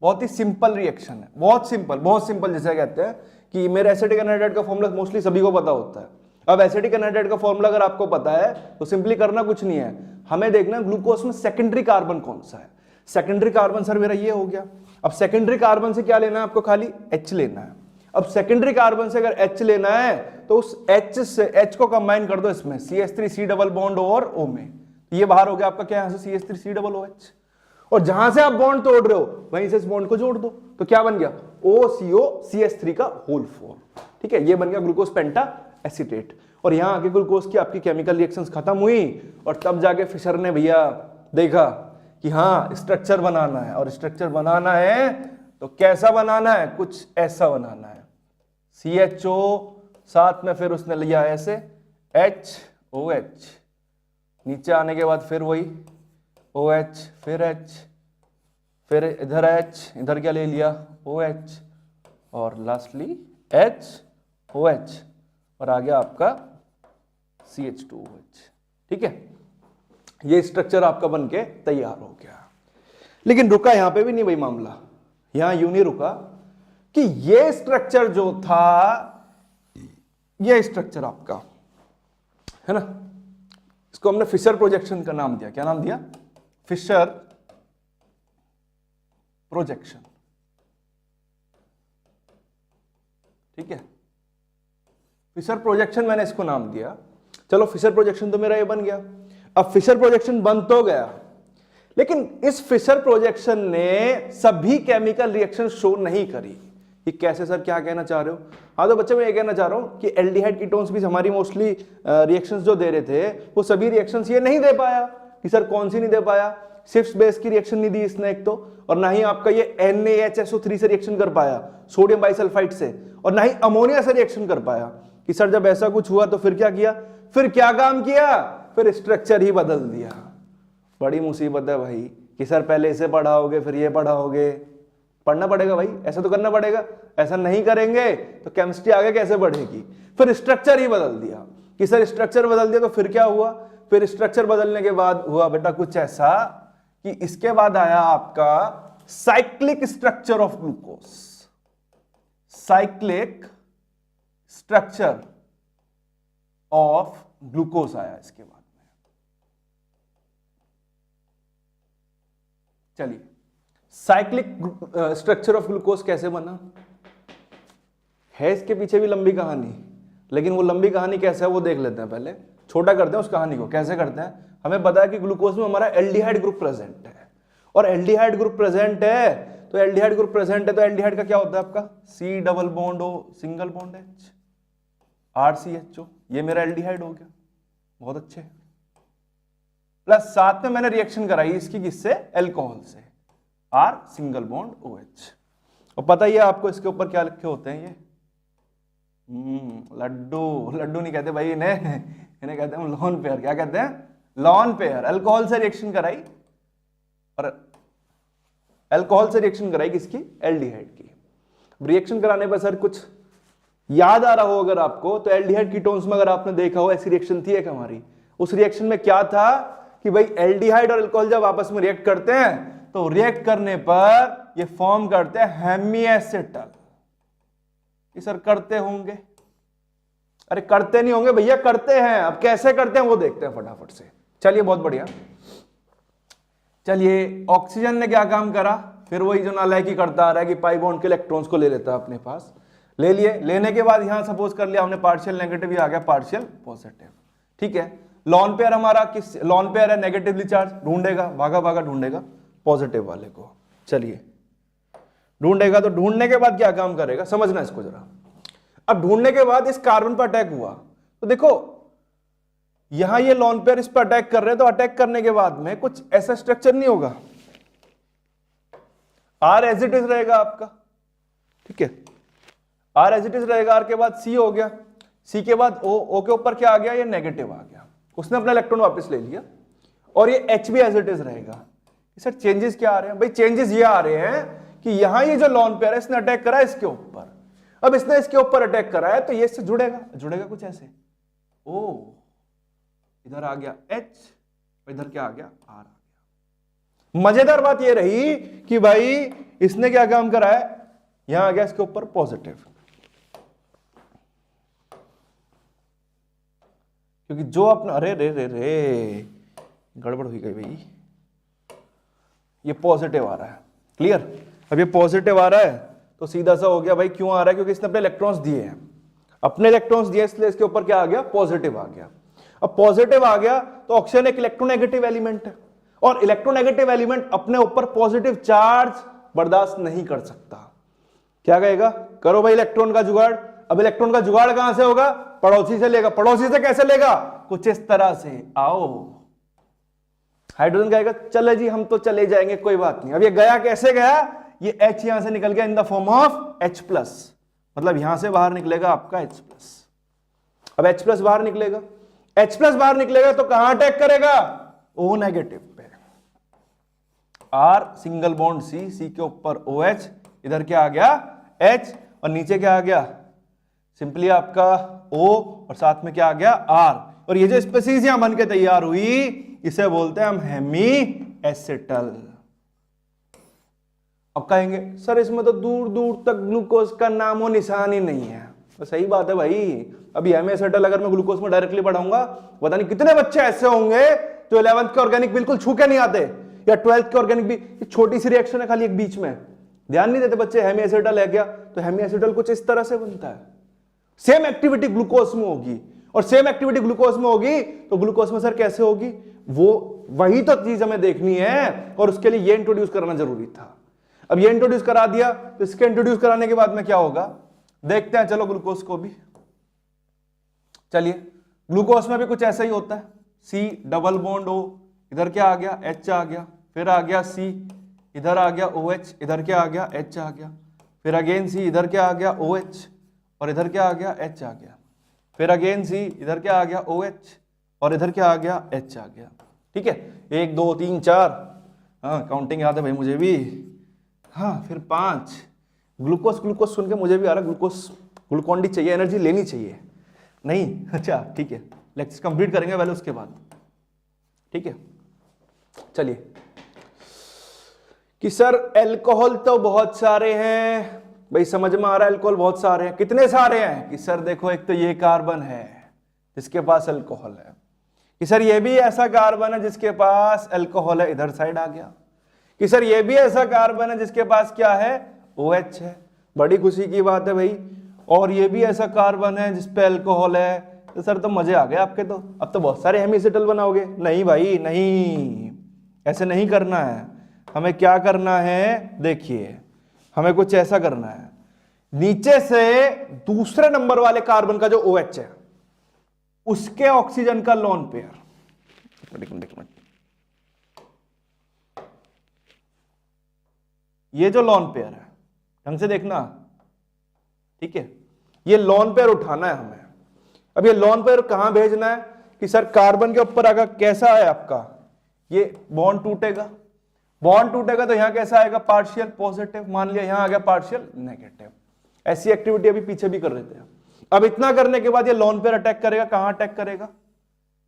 [SPEAKER 1] बहुत ही सिंपल रिएक्शन है, बहुत सिंपल, जैसे कहते हैं कि मेरे एसिटिक एनहाइड्राइड का फॉर्मूला मोस्टली सभी को पता होता है। अब एसिटिक एनहाइड्राइड का फॉर्मूला अगर आपको पता है तो सिंपली करना कुछ नहीं है, हमें देखना ग्लूकोज में सेकेंडरी कार्बन कौन सा है। सेकेंडरी कार्बन सर मेरा ये हो गया। अब सेकेंडरी कार्बन से क्या लेना है आपको? खाली H लेना है। अब सेकेंडरी कार्बन से अगर H लेना है तो उस H से H को कंबाइन कर दो इसमें CH3C डबल बॉन्ड और O में, ये बाहर हो गया आपका क्या? यहां से CH3C डबल OH, और जहां से आप बॉन्ड तोड़ रहे हो वहीं से इस बॉन्ड को जोड़ दो, तो क्या बन गया? OCO CH3 का होल 4। ठीक है, ये बन गया ग्लूकोज पेंटा एसिटेट। और यहां आके ग्लूकोज की आपकी केमिकल रिएक्शंस खत्म हुई, और तब जाके फिशर ने भैया देखा कि हाँ स्ट्रक्चर बनाना है, और स्ट्रक्चर बनाना है तो कैसा बनाना है? कुछ ऐसा बनाना है। CHO साथ में फिर उसने लिया ऐसे HOH, नीचे आने के बाद फिर वही OH, फिर H, फिर इधर H, इधर क्या ले लिया? OH, और लास्टली HOH, और आ गया आपका CH2OH। ठीक है, ये स्ट्रक्चर आपका बनके तैयार हो गया। लेकिन रुका यहां पे भी नहीं भाई मामला, यहां यूं नहीं रुका कि ये स्ट्रक्चर जो था, ये स्ट्रक्चर आपका है ना, इसको हमने फिशर प्रोजेक्शन का नाम दिया। क्या नाम दिया? Fischer projection. ठीक है, फिशर प्रोजेक्शन मैंने इसको नाम दिया। चलो फिशर प्रोजेक्शन तो मेरा ये बन गया। अब फिशर प्रोजेक्शन बन तो गया, लेकिन इस फिशर प्रोजेक्शन ने सभी केमिकल रिएक्शन शो नहीं करी। ये कैसे सर, क्या कहना चाह रहे हो? हाँ तो बच्चे मैं ये कहना चाह रहा हूं कि एल्डिहाइड कीटोन्स भी हमारी मोस्टली रिएक्शंस जो दे रहे थे वो सभी रिएक्शंस ये नहीं दे पाया। कि सर कौन सी नहीं दे पाया? सिफ्स बेस की रिएक्शन नहीं दी इसने एक तो, और ना ही आपका ये NaHSO3 से रिएक्शन कर पाया सोडियम बाइसल्फाइड से, और ना ही अमोनिया से रिएक्शन कर पाया। कि सर जब ऐसा कुछ हुआ तो फिर क्या किया? फिर क्या काम किया? फिर स्ट्रक्चर ही बदल दिया। बड़ी मुसीबत है भाई कि सर पहले इसे पढ़ाओगे फिर ये पढ़ाओगे। पढ़ना पड़ेगा भाई, ऐसा तो करना पड़ेगा, ऐसा नहीं करेंगे तो केमिस्ट्री आगे कैसे बढ़ेगी। फिर स्ट्रक्चर ही बदल दिया। कि सर स्ट्रक्चर बदल दिया तो फिर क्या हुआ? फिर स्ट्रक्चर बदलने के बाद हुआ बेटा कुछ ऐसा कि इसके बाद आया आपका cyclic structure of glucose. Cyclic structure of glucose आया इसके बाद में। चलिए, साइक्लिक स्ट्रक्चर ऑफ ग्लूकोज कैसे बना है, इसके पीछे भी लंबी कहानी, लेकिन वो लंबी कहानी कैसे है वो देख लेते हैं। पहले छोटा करते हैं उस कहानी को। कैसे करते हैं, हमें पता है कि ग्लूकोज में हमारा एल्डिहाइड ग्रुप प्रेजेंट है, और एल्डिहाइड ग्रुप प्रेजेंट है तो एल्डिहाइड ग्रुप प्रेजेंट है तो एल्डिहाइड का क्या होता है आपका, C double bond O single bond H RCHO, ये मेरा एल्डिहाइड हो गया। बहुत अच्छे। प्लस साथ में मैंने रिएक्शन कराई इसकी किससे, एल्कोहल से, R सिंगल बॉन्ड OH। और पता ही है आपको इसके ऊपर क्या लिखे होते हैं ये, लड्डू। लड्डू नहीं कहते भाई इन्हें कहते हैं लॉन पेयर। क्या कहते हैं, लॉन पेयर। अल्कोहल से रिएक्शन कराई, और अल्कोहल से रिएक्शन कराई किसकी, एल्डिहाइड की। रिएक्शन कराने पर सर कुछ याद आ रहा हो अगर आपको, तो एल्डिहाइड कीटोन्स में अगर आपने देखा हो ऐसी रिएक्शन थी एक हमारी, उस रिएक्शन में क्या था कि भाई एल्डिहाइड और अल्कोहल जब आपस में रिएक्ट करते हैं तो रिएक्ट करने पर ये फॉर्म करते हैं हेमीएसिटल। ये सर करते होंगे, अरे करते नहीं होंगे भैया, करते हैं। अब कैसे करते हैं वो देखते हैं फटाफट से। चलिए बहुत बढ़िया। चलिए, ऑक्सीजन ने क्या काम करा, फिर वही जो नालायकी करता आ रहा है कि पाई बॉन्ड के इलेक्ट्रॉन्स को ले लेता है अपने पास। ले लिए, लेने के बाद यहां सपोज कर लिया हमने पार्शियल नेगेटिव, ही आ गया पार्शियल पॉजिटिव। ठीक है, लॉन पेयर हमारा किस, लॉन पेयर है नेगेटिवली चार्ज, ढूंढेगा भागा भागा ढूंढेगा पॉजिटिव वाले को। चलिए ढूंढेगा, तो ढूंढने के बाद क्या काम करेगा समझना इसको जरा। अब ढूंढने के बाद इस कार्बन पर अटैक हुआ, तो देखो यहां ये लॉन पेयर इस पर अटैक कर रहे हैं, तो अटैक करने के बाद में कुछ ऐसा स्ट्रक्चर नहीं होगा, आर एज इट इज रहेगा आपका। ठीक है, आर एज इट इज रहेगा, आर के बाद सी हो गया, सी के बाद ओ, ओ के ऊपर क्या आ गया, ये नेगेटिव आ गया, उसने अपना इलेक्ट्रॉन वापस ले लिया, और ये एच भी एज इट इज रहेगा। सर चेंजेस क्या आ रहे हैं भाई, चेंजेस ये आ रहे हैं कि यहां ये जो लॉन पेयर है इसने अटैक करा है इसके ऊपर, अब इसने इसके ऊपर अटैक करा है तो ये इससे जुड़ेगा, जुड़ेगा कुछ ऐसे, ओ इधर आ गया H, इधर क्या आ गया, R आ गया। मजेदार बात ये रही कि भाई इसने क्या काम करा है, यहां आ गया इसके ऊपर पॉजिटिव, क्योंकि जो अपना, अरे रे रे रे गड़बड़ हुई गई भाई, ये पॉजिटिव आ रहा है, क्लियर। अब ये पॉजिटिव आ रहा है तो सीधा सा हो गया भाई, क्यों आ रहा है, क्योंकि इसने अपने इलेक्ट्रॉन्स दिए हैं, अपने इलेक्ट्रॉन्स दिए, इसलिए इसके ऊपर क्या आ गया, पॉजिटिव आ गया। अब पॉजिटिव आ गया तो ऑक्सीजन एक इलेक्ट्रोनेगेटिव एलिमेंट है, और इलेक्ट्रोनेगेटिव एलिमेंट अपने ऊपर पॉजिटिव चार्ज बर्दाश्त नहीं कर सकता। क्या कहेगा, करो भाई इलेक्ट्रॉन का जुगाड़। अब इलेक्ट्रॉन का जुगाड़ कहां से होगा, पड़ोसी से लेगा। पड़ोसी से कैसे लेगा, कुछ इस तरह से, आओ हाइड्रोजन कहेगा चले जी हम तो चले जाएंगे कोई बात नहीं। अब ये गया कैसे गया, ये H यहां से निकल गया in the form of H+, मतलब यहां से बाहर निकलेगा आपका H+। अब H+ बाहर निकलेगा, H+ बाहर निकलेगा तो कहां अटैक करेगा, O नेगेटिव पे, R single bond C, C के ऊपर OH, इधर क्या आ गया H, और नीचे क्या आ गया, सिंपली आपका O, और साथ में क्या आ गया R, और ये जो स्पीसीज यहां बन के तैयार हुई इसे बोलते हैं हम हेमीएसिटल। अब कहेंगे सर इसमें तो दूर दूर तक ग्लूकोज का नामो निशान ही नहीं है, तो सही बात है भाई। अभी हेमीएसिटल अगर मैं ग्लूकोज में डायरेक्टली बढ़ाऊंगा, पता नहीं कितने बच्चे ऐसे होंगे जो 11th के ऑर्गेनिक बिल्कुल छू के नहीं आते, या 12th के ऑर्गेनिक भी छोटी सी रिएक्शन है खाली एक बीच में, ध्यान नहीं देते बच्चे, हेमीएसिटल है क्या, तो हेमीएसिटल कुछ इस तरह से बनता है। सेम एक्टिविटी ग्लूकोज में होगी, और सेम एक्टिविटी ग्लूकोज में होगी तो ग्लूकोज में सर कैसे होगी, वो वही तो चीज हमें देखनी है, और उसके लिए ये इंट्रोड्यूस करना जरूरी था। अब ये इंट्रोड्यूस करा दिया तो इसके इंट्रोड्यूस कराने के बाद में क्या होगा देखते हैं, चलो ग्लूकोज को भी। चलिए ग्लूकोज में भी कुछ ऐसा ही होता है, C डबल बॉन्ड O, इधर क्या आ गया H आ गया, फिर आ गया C, इधर आ गया OH, इधर क्या आ गया H आ गया, फिर अगेन C, इधर क्या आ गया OH, और इधर क्या आ गया H आ गया, फिर अगेन C, इधर क्या आ गया OH, और इधर क्या आ गया H आ गया। ठीक है, 1 2 3 4, हाँ काउंटिंग याद है भाई मुझे भी, हाँ फिर 5। ग्लूकोज ग्लूकोज सुन के मुझे भी आ रहा, ग्लूकोज ग्लूकॉन डी चाहिए, एनर्जी लेनी चाहिए नहीं, अच्छा ठीक है लेक्चर कंप्लीट करेंगे पहले उसके बाद। ठीक है, चलिए कि सर अल्कोहल तो बहुत सारे हैं, भाई समझ में आ रहा है अल्कोहल बहुत सारे हैं, कितने सारे हैं कि सर देखो एक तो ये कार्बन है जिसके पास अल्कोहल है, कि सर ये भी ऐसा कार्बन है जिसके पास अल्कोहल है, इधर साइड आ गया, कि सर ये भी ऐसा कार्बन है जिसके पास क्या है, OH है। बड़ी खुशी की बात है भाई। और ये भी ऐसा कार्बन है जिस पे अल्कोहल है। तो सर तो मजे आ गए आपके, तो अब तो बहुत सारे हेमीसेटल बनाओगे। नहीं भाई नहीं, ऐसे नहीं करना है। हमें क्या करना है, देखिए हमें कुछ ऐसा करना है, नीचे से दूसरे नंबर वाले कार्बन का जो OH है उसके ऑक्सीजन का लोन पेयर, ये जो लोन पेयर है, ढंग से देखना, ठीक है, ये लोन पेयर उठाना है हमें। अब ये लोन पेयर कहां भेजना है कि सर कार्बन के ऊपर अगर कैसा है आपका, ये बॉन्ड टूटेगा, बॉन्ड टूटेगा तो यहां कैसा आएगा, पार्शियल पॉजिटिव, मान लिया यहां आ गया पार्शियल नेगेटिव। ऐसी एक्टिविटी अभी पीछे भी कर रहे थे। अब इतना करने के बाद ये लोन पेयर अटैक करेगा, कहां अटैक करेगा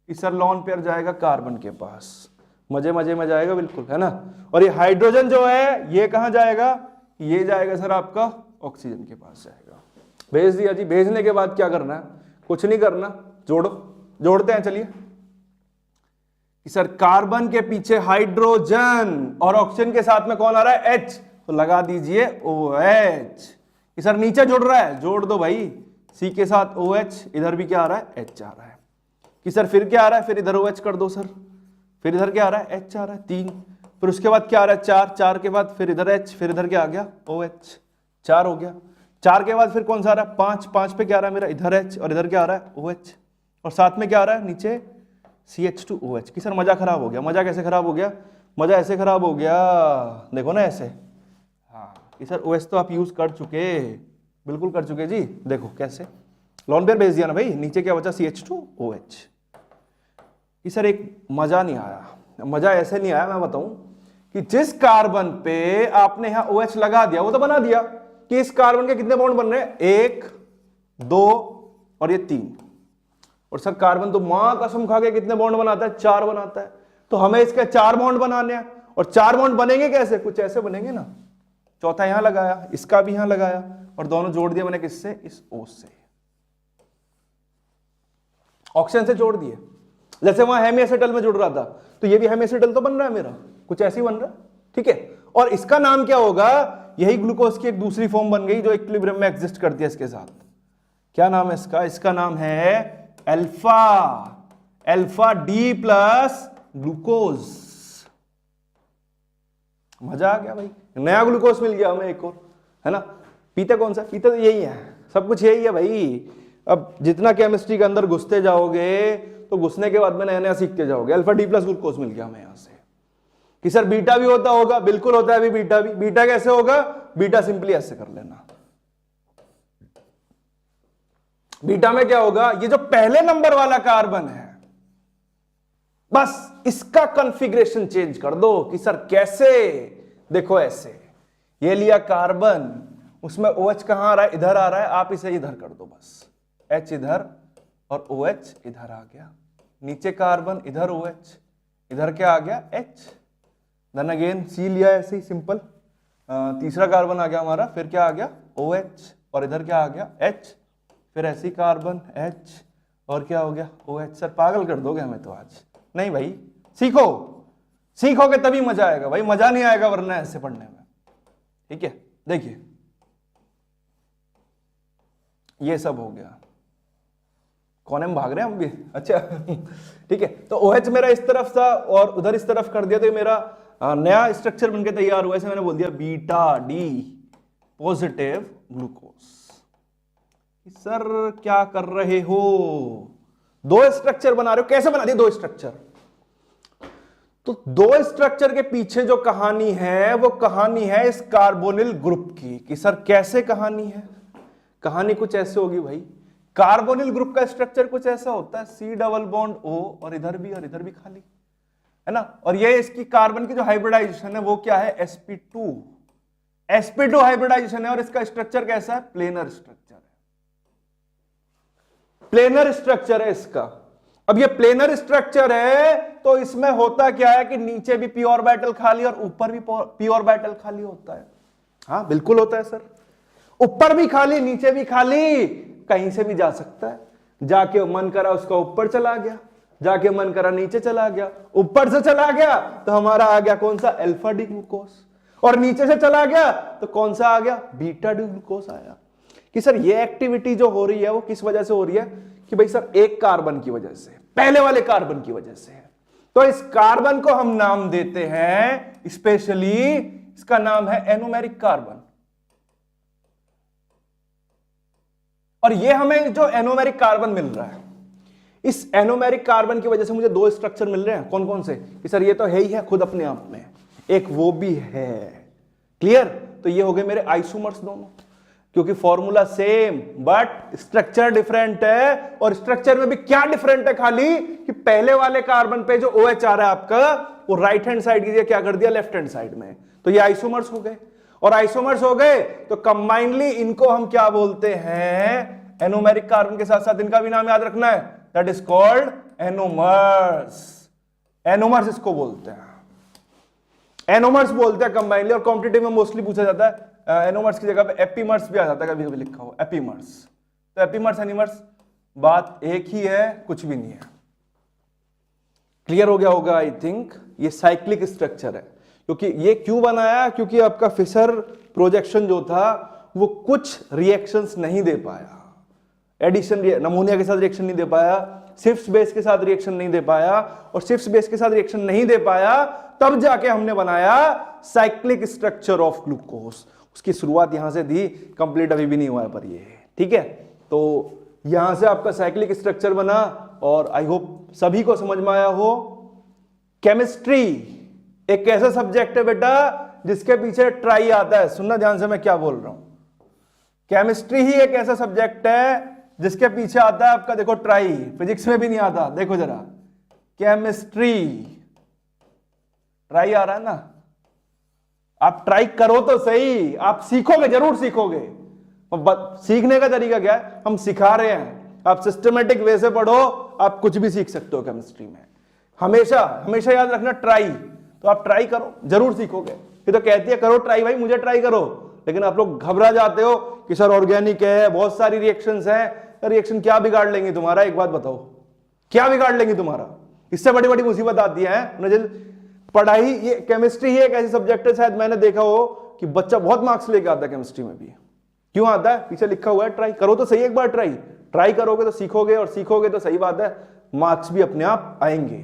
[SPEAKER 1] कि सर लोन पेयर जाएगा कार्बन के पास, मजे मजे में जाएगा बिल्कुल, है ना। और ये हाइड्रोजन जो है ये कहां जाएगा, ये जाएगा सर आपका ऑक्सीजन के पास जाएगा। भेज दिया जी। भेजने के बाद क्या करना है, कुछ नहीं करना, जोड़ो, जोड़ते हैं चलिए। कि सर कार्बन के पीछे हाइड्रोजन और ऑक्सीजन के साथ में कौन आ रहा है, H, तो लगा दीजिए OH। कि सर नीचे जुड़ रहा है, जोड़ दो भाई, C के साथ OH, इधर भी क्या आ रहा है, H आ रहा है। कि सर फिर क्या आ रहा है, फिर इधर OH कर दो सर, फिर इधर क्या आ रहा है, H आ रहा है 3, फिर उसके बाद क्या आ रहा है 4, 4 के बाद फिर इधर H, फिर इधर क्या आ गया OH, 4 हो गया। 4 के बाद फिर कौन सा आ रहा है 5, 5 पे क्या आ रहा है मेरा, इधर H और इधर क्या आ रहा है OH, और साथ में क्या आ रहा है नीचे CH2OH। कि सर मजा खराब हो गया। मजा कैसे खराब हो गया, मजा ऐसे खराब हो गया, देखो ना ऐसे, हाँ कि सर OH तो आप यूज कर चुके, बिल्कुल कर चुके जी। देखो कैसे, लोन पेयर भेज दिया ना भाई, नीचे क्या बचा CH2OH। कि सर एक मजा नहीं आया। मजा ऐसे नहीं आया, मैं बताऊं कि जिस कार्बन पे आपने यहां OH लगा दिया, वो तो बना दिया कि इस कार्बन के कितने बॉन्ड बन रहे हैं, 1 2 और ये 3। और सर कार्बन तो मां कसम खा के कितने बॉन्ड बनाता है, 4 बनाता है। तो हमें इसके 4 बॉन्ड बनाने हैं, और 4 बॉन्ड बनेंगे कैसे, कुछ ऐसे बनेंगे ना, चौथा यहां लगाया, इसका भी यहां लगाया, और दोनों जोड़ दिया मैंने किससे, इस O से, ऑक्सीजन से जोड़ दिए। जैसे वहां हेमीएसिटल में जुड़ रहा था, तो ये भी हेमीएसिटल तो बन रहा है मेरा, कुछ ऐसे ही बन रहा है, ठीक है। और इसका नाम क्या होगा, यही ग्लूकोज की एक दूसरी फॉर्म बन गई जो इक्विलिब्रियम में एग्जिस्ट करती है इसके साथ। क्या नाम है इसका, इसका नाम है alpha, alpha D plus glucose. मजा आ गया भाई, नया ग्लूकोज मिल गया हमें एक और, है ना। पीते कौन सा, पीते तो यही है, सब कुछ यही है भाई। अब जितना केमिस्ट्री के अंदर घुसते जाओगे तो घुसने के बाद में नया नया सीखते जाओगे। अल्फा D प्लस ग्लूकोज मिल गया हमें यहां से। कि सर बीटा भी होता होगा, बिल्कुल होता है अभी बीटा भी। बीटा कैसे होगा, बीटा सिंपली ऐसे कर लेना। बीटा में क्या होगा, ये जो पहले नंबर वाला कार्बन है, बस इसका कॉन्फ़िगरेशन चेंज कर दो। कि सर कैसे, देखो ऐसे, ये लिया कार्बन, उसमें OH कहां आ रहा है, इधर आ रहा है, आप इसे इधर कर दो बस, H इधर और OH इधर आ गया। नीचे कार्बन, इधर OH, इधर क्या आ गया H, देन अगेन C लिया ऐसे ही सिंपल, तीसरा कार्बन आ गया हमारा, फिर क्या आ गया OH, और इधर क्या आ गया H, फिर ऐसी कार्बन H, और क्या हो गया OH। सर पागल कर दोगे हमें तो आज। नहीं भाई, सीखो, सीखोगे तभी मजा आएगा भाई, मजा नहीं आएगा वरना ऐसे पढ़ने में, ठीक है। देखिए ये सब हो गया, कोने में भाग रहे हैं हम भी, अच्छा ठीक है। तो OH मेरा इस तरफ था और उधर इस तरफ कर दिया, तो ये मेरा नया स्ट्रक्चर बनके तैयार हुआ। ऐसे मैंने बोल दिया beta D positive glucose. Sir क्या कर रहे हो, 2 स्ट्रक्चर बना रहे हो, कैसे बना दिए 2 स्ट्रक्चर। तो 2 स्ट्रक्चर के पीछे जो कहानी है वो कहानी है इस कार्बोनिल ग्रुप की। कि सर कैसे कहानी है, कहानी कुछ ऐसे होगी भाई, कार्बोनिल ग्रुप का स्ट्रक्चर कुछ ऐसा होता है, C डबल बॉन्ड O, और इधर भी खाली, है ना। और ये इसकी कार्बन की जो हाइब्रिडाइजेशन है वो क्या है, sp2, sp2 हाइब्रिडाइजेशन है। और इसका स्ट्रक्चर कैसा है, प्लेनर स्ट्रक्चर है, प्लेनर स्ट्रक्चर है इसका। अब ये प्लेनर स्ट्रक्चर है तो इसमें होता क्या है कि नीचे भी p ऑर्बिटल खाली और ऊपर भी p ऑर्बिटल खाली होता है। हाँ बिल्कुल होता है सर, ऊपर भी खाली नीचे भी खाली, कहीं से भी जा सकता है, जाके मन करा उसका ऊपर चला गया, जाके मन करा नीचे चला गया, ऊपर से चला गया तो हमारा आ गया कौन सा, अल्फा डी ग्लूकोस, और नीचे से चला गया तो कौन सा आ गया, बीटा डी ग्लूकोस आया। कि सर ये एक्टिविटी जो हो रही है वो किस वजह से हो रही है, कि भाई सर एक कार्बन की वजह से, पहले वाले कार्बन की वजह से है। तो इस कार्बन को हम नाम देते हैं, स्पेशली इसका नाम है एनोमेरिक कार्बन। और ये हमें जो एनोमेरिक कार्बन मिल रहा है, इस एनोमेरिक कार्बन की वजह से मुझे दो स्ट्रक्चर मिल रहे हैं। कौन कौन से, कि सर ये तो है ही है खुद अपने आप में, एक वो भी है। क्लियर? तो ये हो गए मेरे आइसोमर्स दोनों, क्योंकि formula same but structure different है। और स्ट्रक्चर में भी क्या डिफरेंट है, खाली कि पहले वाले कार्बन पे जो OH आ रहा है आपका, वो राइट हैंड साइड की क्या कर दिया, लेफ्ट हैंड साइड में। तो ये आइसोमर्स हो गए, और आइसोमर्स हो गए तो कंबाइनली इनको हम क्या बोलते हैं, एनोमेरिक कार्बन के साथ साथ इनका भी नाम याद रखना है, that is called anomers. Anomers इसको बोलते हैं, एनोमर्स बोलते हैं कंबाइनली। और कॉम्पिटिटिव में मोस्टली पूछा जाता है, एनोमर्स की जगह पे एपीमर्स भी आ जाता है, कभी कभी लिखा हो एपीमर्स। तो एपीमर्स एनिमर्स बात एक ही है, कुछ भी नहीं है। क्लियर हो गया होगा आई थिंक। ये साइक्लिक स्ट्रक्चर है, क्योंकि ये क्यों बनाया, क्योंकि आपका फिशर प्रोजेक्शन जो था वो कुछ रिएक्शंस नहीं दे पाया, एडिशन नमूनिया के साथ रिएक्शन नहीं दे पाया, सिफ्स बेस के साथ रिएक्शन नहीं दे पाया, और सिफ्स बेस के साथ रिएक्शन नहीं दे पाया, तब जाके हमने बनाया साइक्लिक स्ट्रक्चर ऑफ ग्लूकोज। उसकी शुरुआत यहां से थी, कंप्लीट अभी भी नहीं हुआ है पर ये, ठीक है। तो यहां से आपका साइक्लिक स्ट्रक्चर बना, और आई होप सभी को समझ में आया हो। केमिस्ट्री एक ऐसा सब्जेक्ट है बेटा जिसके पीछे ट्राई आता है, सुनना ध्यान से मैं क्या बोल रहा हूं। केमिस्ट्री ही एक ऐसा सब्जेक्ट है जिसके पीछे आता है आपका, देखो ट्राई, फिजिक्स में भी नहीं आता, देखो जरा, केमिस्ट्री ट्राई आ रहा है ना, आप ट्राई करो तो सही, आप सीखोगे, जरूर सीखोगे। सीखने का तरीका क्या है, हम सिखा रहे हैं, आप सिस्टमेटिक वे से पढ़ो, आप कुछ भी सीख सकते हो केमिस्ट्री में। हमेशा हमेशा याद रखना ट्राई, तो आप ट्राई करो, जरूर सीखोगे। ये तो कहती है करो ट्राई, भाई मुझे ट्राई करो, लेकिन आप लोग घबरा जाते हो कि सर ऑर्गेनिक है, बहुत सारी रिएक्शंस हैं। रिएक्शन क्या बिगाड़ लेंगे तुम्हारा, एक बात बताओ, क्या बिगाड़ लेंगे तुम्हारा? इससे बड़ी बड़ी मुसीबत आती है। पढ़ाई, ये केमिस्ट्री ही एक ऐसी सब्जेक्ट है, शायद मैंने देखा हो कि बच्चा बहुत मार्क्स लेके आता है केमिस्ट्री में भी। क्यों आता है? पीछे लिखा हुआ है ट्राई करो तो सही, एक बार ट्राई करोगे तो सीखोगे, और सीखोगे तो सही बात है मार्क्स भी अपने आप आएंगे।